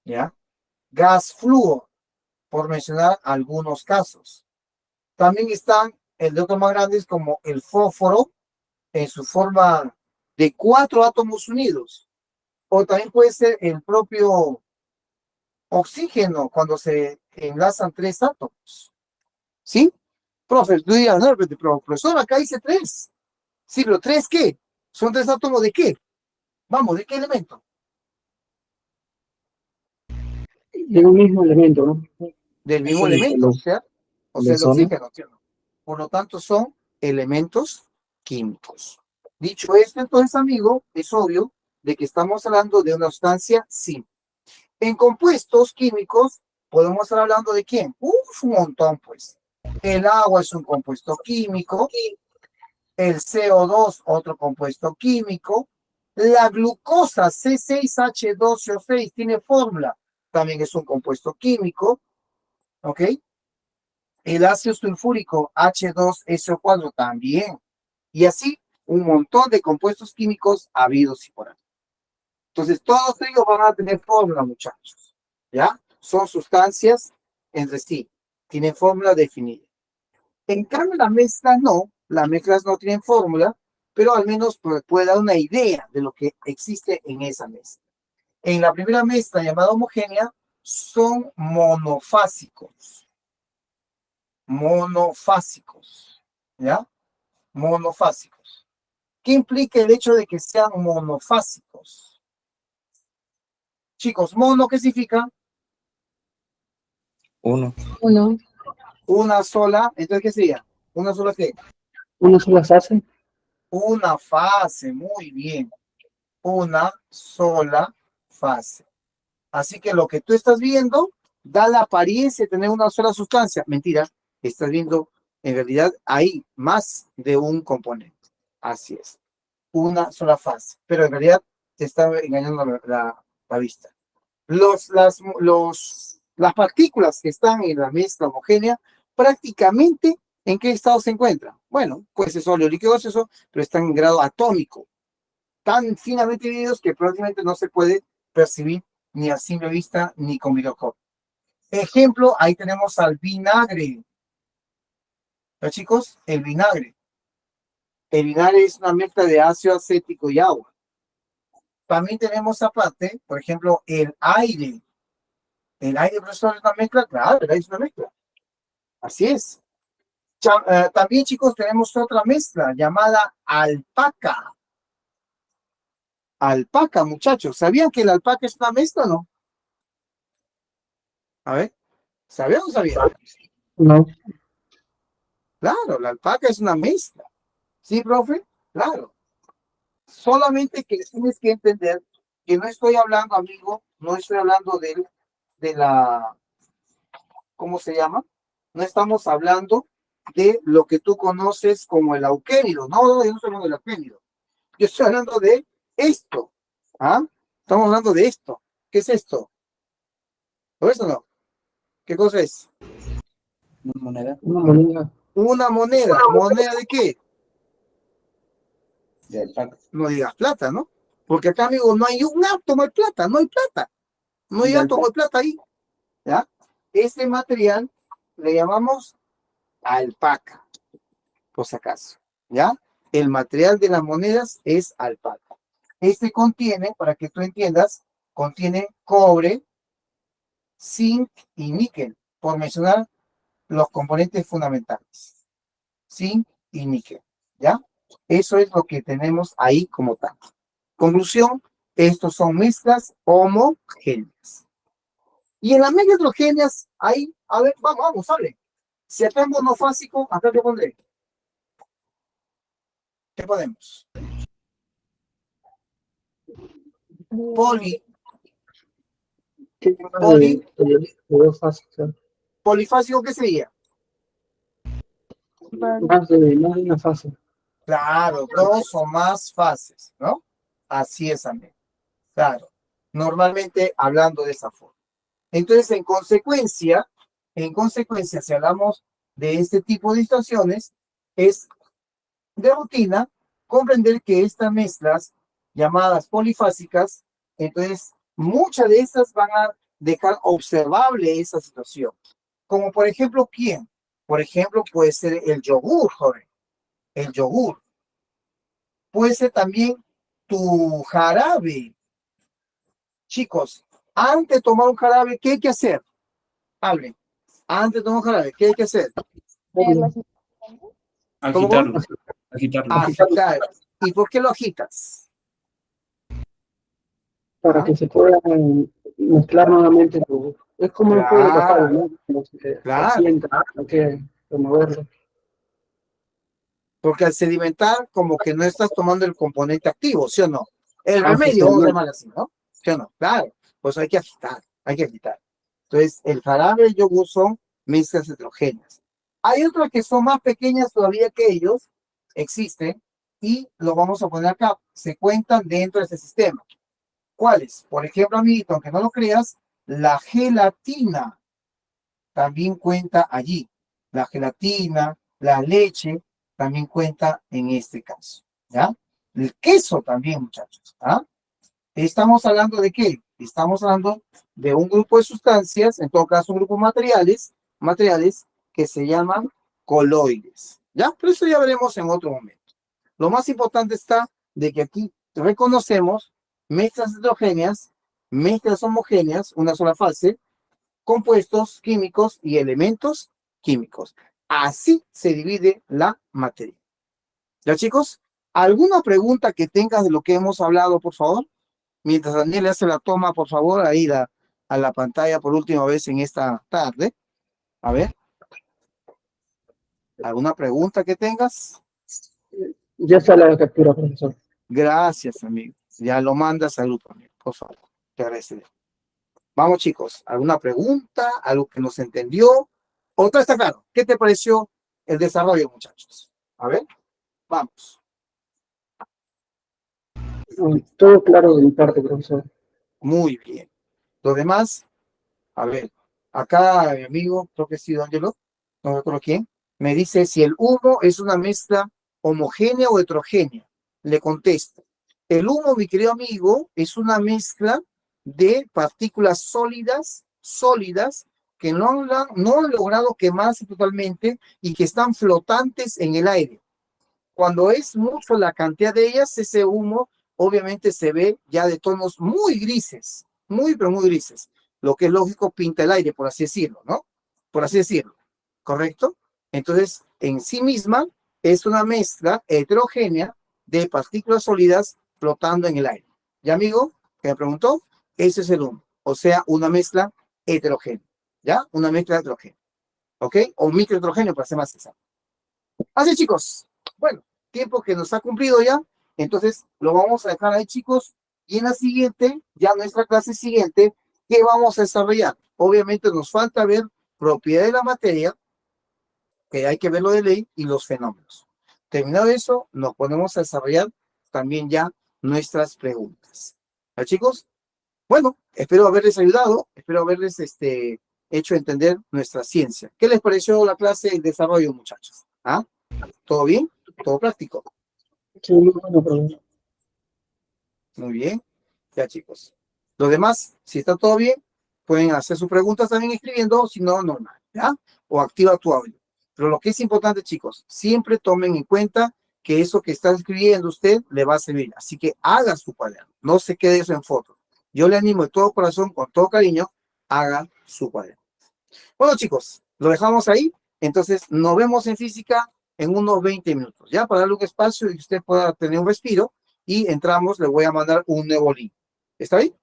¿Ya? Gas flúor, por mencionar algunos casos. También están el de otros más grandes como el fósforo, en su forma de 4 átomos unidos. O también puede ser el propio oxígeno cuando se enlazan 3 átomos. ¿Sí? Profe, tú dirás, no, pero profesor, acá dice 3. Sí, pero ¿3 qué? ¿Son 3 átomos de qué? Vamos, ¿de qué elemento? De un mismo elemento, ¿no? Del mismo Sí, elemento, o sea, ¿de el ozono? oxígeno, ¿cierto? Por lo tanto, son elementos químicos. Dicho esto, entonces, amigo, es obvio de que estamos hablando de una sustancia simple. En compuestos químicos, podemos estar hablando de quién? Un montón, pues. El agua es un compuesto químico, el CO2, otro compuesto químico, la glucosa C6H12O6 tiene fórmula, también es un compuesto químico, ¿ok? El ácido sulfúrico H2SO4 también, y así un montón de compuestos químicos habidos y por ahí. Entonces, todos ellos van a tener fórmula, muchachos, ¿ya? Son sustancias entre sí, tienen fórmula definida. En cambio, las mezclas no, las mezclas no tienen fórmula, pero al menos puede dar una idea de lo que existe en esa mezcla. En la primera mezcla llamada homogénea, son monofásicos. Monofásicos, ¿ya? Monofásicos. ¿Qué implica el hecho de que sean monofásicos? Chicos, mono, ¿qué significa? Uno. Uno. Una sola, entonces, ¿qué sería? ¿Una sola qué? Una sola fase. Una fase, muy bien. una sola fase. Así que lo que tú estás viendo da la apariencia de tener una sola sustancia. Mentira, estás viendo, en realidad hay más de un componente. Así es, una sola fase. Pero en realidad te está engañando la vista. Las partículas que están en la mezcla homogénea, prácticamente, ¿en qué estado se encuentran? Bueno, pues es sólido, líquido, gaseoso, pero están en grado atómico, tan finamente divididos que prácticamente no se puede percibir ni a simple vista ni con microscopio. Ejemplo, ahí tenemos al vinagre. ¿Ya, chicos? El vinagre. El vinagre es una mezcla de ácido acético y agua. También tenemos aparte, por ejemplo, el aire. El aire, profesor, es una mezcla. Claro, el aire es una mezcla. Así es. También, chicos, tenemos otra mezcla llamada alpaca. Alpaca, muchachos. ¿Sabían que el alpaca es una mezcla o no? A ver, ¿sabían o no sabían? No. Claro, la alpaca es una mezcla. ¿Sí, profe? Claro. Solamente que tienes que entender que no estoy hablando, amigo, no estoy hablando de la, ¿cómo se llama? No estamos hablando de lo que tú conoces como el auquénido. No, no, yo no estoy hablando del auquénido. Yo estoy hablando de esto. ¿Ah? Estamos hablando de esto. ¿Qué es esto? ¿Lo ves o no? ¿Qué cosa es? Una moneda Una moneda. Una moneda. ¿Moneda de qué? de alpaca. No digas plata, ¿no? Porque acá, amigo, no hay un átomo de plata, no hay plata. No hay átomo de plata ahí. ¿Ya? Este material le llamamos alpaca, por si acaso. ¿Ya? El material de las monedas es alpaca. Este contiene, para que tú entiendas, contiene cobre, zinc y níquel, por mencionar los componentes fundamentales. Zinc y níquel. ¿Ya? Eso es lo que tenemos ahí como tal. Conclusión, estos son mezclas homogéneas. Y en las mezclas heterogéneas, ahí, a ver, vamos, hable. Si acá es monofásico, acá te pondré. ¿Qué podemos? Poli, ¿Qué tipo Poli. de dos fases? Polifásico, ¿qué sería? Más de una fase. Claro, dos o más fases, ¿no? Así es, amigo. Claro, normalmente hablando de esa forma. Entonces, en consecuencia, si hablamos de este tipo de situaciones, es de rutina comprender que estas mezclas llamadas polifásicas, entonces muchas de estas van a dejar observable esa situación. Como por ejemplo, ¿quién? Por ejemplo, puede ser el yogur, joven. El yogur. Puede ser también tu jarabe. Chicos, antes de tomar un jarabe, ¿qué hay que hacer? Hablen. Antes de tomar un jarabe, ¿qué hay que hacer? Las Agitarlo. Agitarlo. Agitar. ¿Y por qué lo agitas? Para ¿Ah? que se pueda mezclar nuevamente. Es como un juego de tapado, ¿no? Como se Claro. sienta, hay que removerlo. Porque al sedimentar, como que no estás tomando el componente activo, ¿sí o no? El Ah, remedio, vamos a justamente. llamarlo así, ¿no? ¿Sí o no? Claro. Pues hay que agitar, hay que agitar. Entonces, el jarabe y el yogur son mezclas heterogéneas. Hay otras que son más pequeñas todavía que ellos, existen, y lo vamos a poner acá. Se cuentan dentro de este sistema. ¿Cuáles? Por ejemplo, amiguito, aunque no lo creas, la gelatina también cuenta allí. La gelatina, la leche, también cuenta en este caso. ¿Ya? El queso también, muchachos. ¿Ah? ¿Estamos hablando de qué? Estamos hablando de un grupo de sustancias, en todo caso un grupo de materiales que se llaman coloides. ¿Ya? Pero eso ya veremos en otro momento. Lo más importante está de que aquí reconocemos mezclas heterogéneas, mezclas homogéneas, una sola fase, compuestos químicos y elementos químicos. Así se divide la materia. ¿Ya, chicos? ¿Alguna pregunta que tengas de lo que hemos hablado, por favor? Mientras Daniel le hace la toma, por favor, ahí a la pantalla por última vez en esta tarde. A ver. ¿Alguna pregunta que tengas? Ya está la captura, profesor. Gracias, amigo. Ya lo mandas al grupo, amigo, por favor. Te agradeceré. Vamos, chicos. ¿Alguna pregunta? ¿Algo que no se entendió? ¿Otra está claro? ¿Qué te pareció el desarrollo, muchachos? A ver, vamos. Todo claro de mi parte, profesor. Muy bien. Lo demás, a ver, acá mi amigo, creo que sí, Ángelo, no recuerdo quién, me dice si el humo es una mezcla homogénea o heterogénea. Le contesto. El humo, mi querido amigo, es una mezcla de partículas sólidas, que no han logrado quemarse totalmente y que están flotantes en el aire. Cuando es mucho la cantidad de ellas, ese humo obviamente se ve ya de tonos muy grises, pero muy grises. Lo que es lógico, pinta el aire, por así decirlo, ¿no? Por así decirlo, ¿correcto? Entonces, en sí misma es una mezcla heterogénea de partículas sólidas flotando en el aire. ¿Ya, amigo? ¿Que me preguntó? Ese es el humo. O sea, una mezcla heterogénea. ¿Ya? Una mezcla heterogénea. ¿Ok? O microheterogéneo, para ser más exacto. Así, chicos. Bueno, tiempo que nos ha cumplido ya. Entonces, lo vamos a dejar ahí, chicos. Y en la siguiente, ya nuestra clase siguiente, ¿qué vamos a desarrollar? Obviamente nos falta ver propiedad de la materia, que hay que ver lo de ley y los fenómenos. Terminado eso, nos ponemos a desarrollar también ya nuestras preguntas. ¿Ya, chicos? Bueno, espero haberles ayudado, espero haberles hecho entender nuestra ciencia. ¿Qué les pareció la clase de desarrollo, muchachos? ¿Ah? ¿Todo bien? ¿Todo práctico? Sí, muy bueno, profesor. Muy bien. Ya, chicos. Los demás, si está todo bien, pueden hacer sus preguntas también escribiendo, si no, normal, ¿ya? O activa tu audio. Pero lo que es importante, chicos, siempre tomen en cuenta que eso que está escribiendo usted le va a servir. Así que haga su cuaderno. No se quede eso en foto. Yo le animo de todo corazón, con todo cariño, haga su cuaderno. Bueno, chicos, lo dejamos ahí. Entonces, nos vemos en física en unos 20 minutos, ¿ya? Para darle un espacio y que usted pueda tener un respiro. Y entramos, le voy a mandar un nuevo link. ¿Está bien?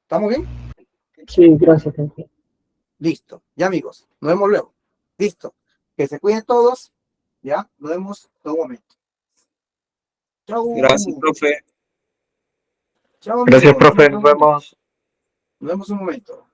¿Estamos bien? Sí, gracias, profesor. Listo. Ya, amigos, nos vemos luego. Listo. Que se cuiden todos. Ya, nos vemos en un momento. Chau. Gracias, profe. Chao, Gracias, amigos. profe. Nos vemos. Nos vemos en un momento.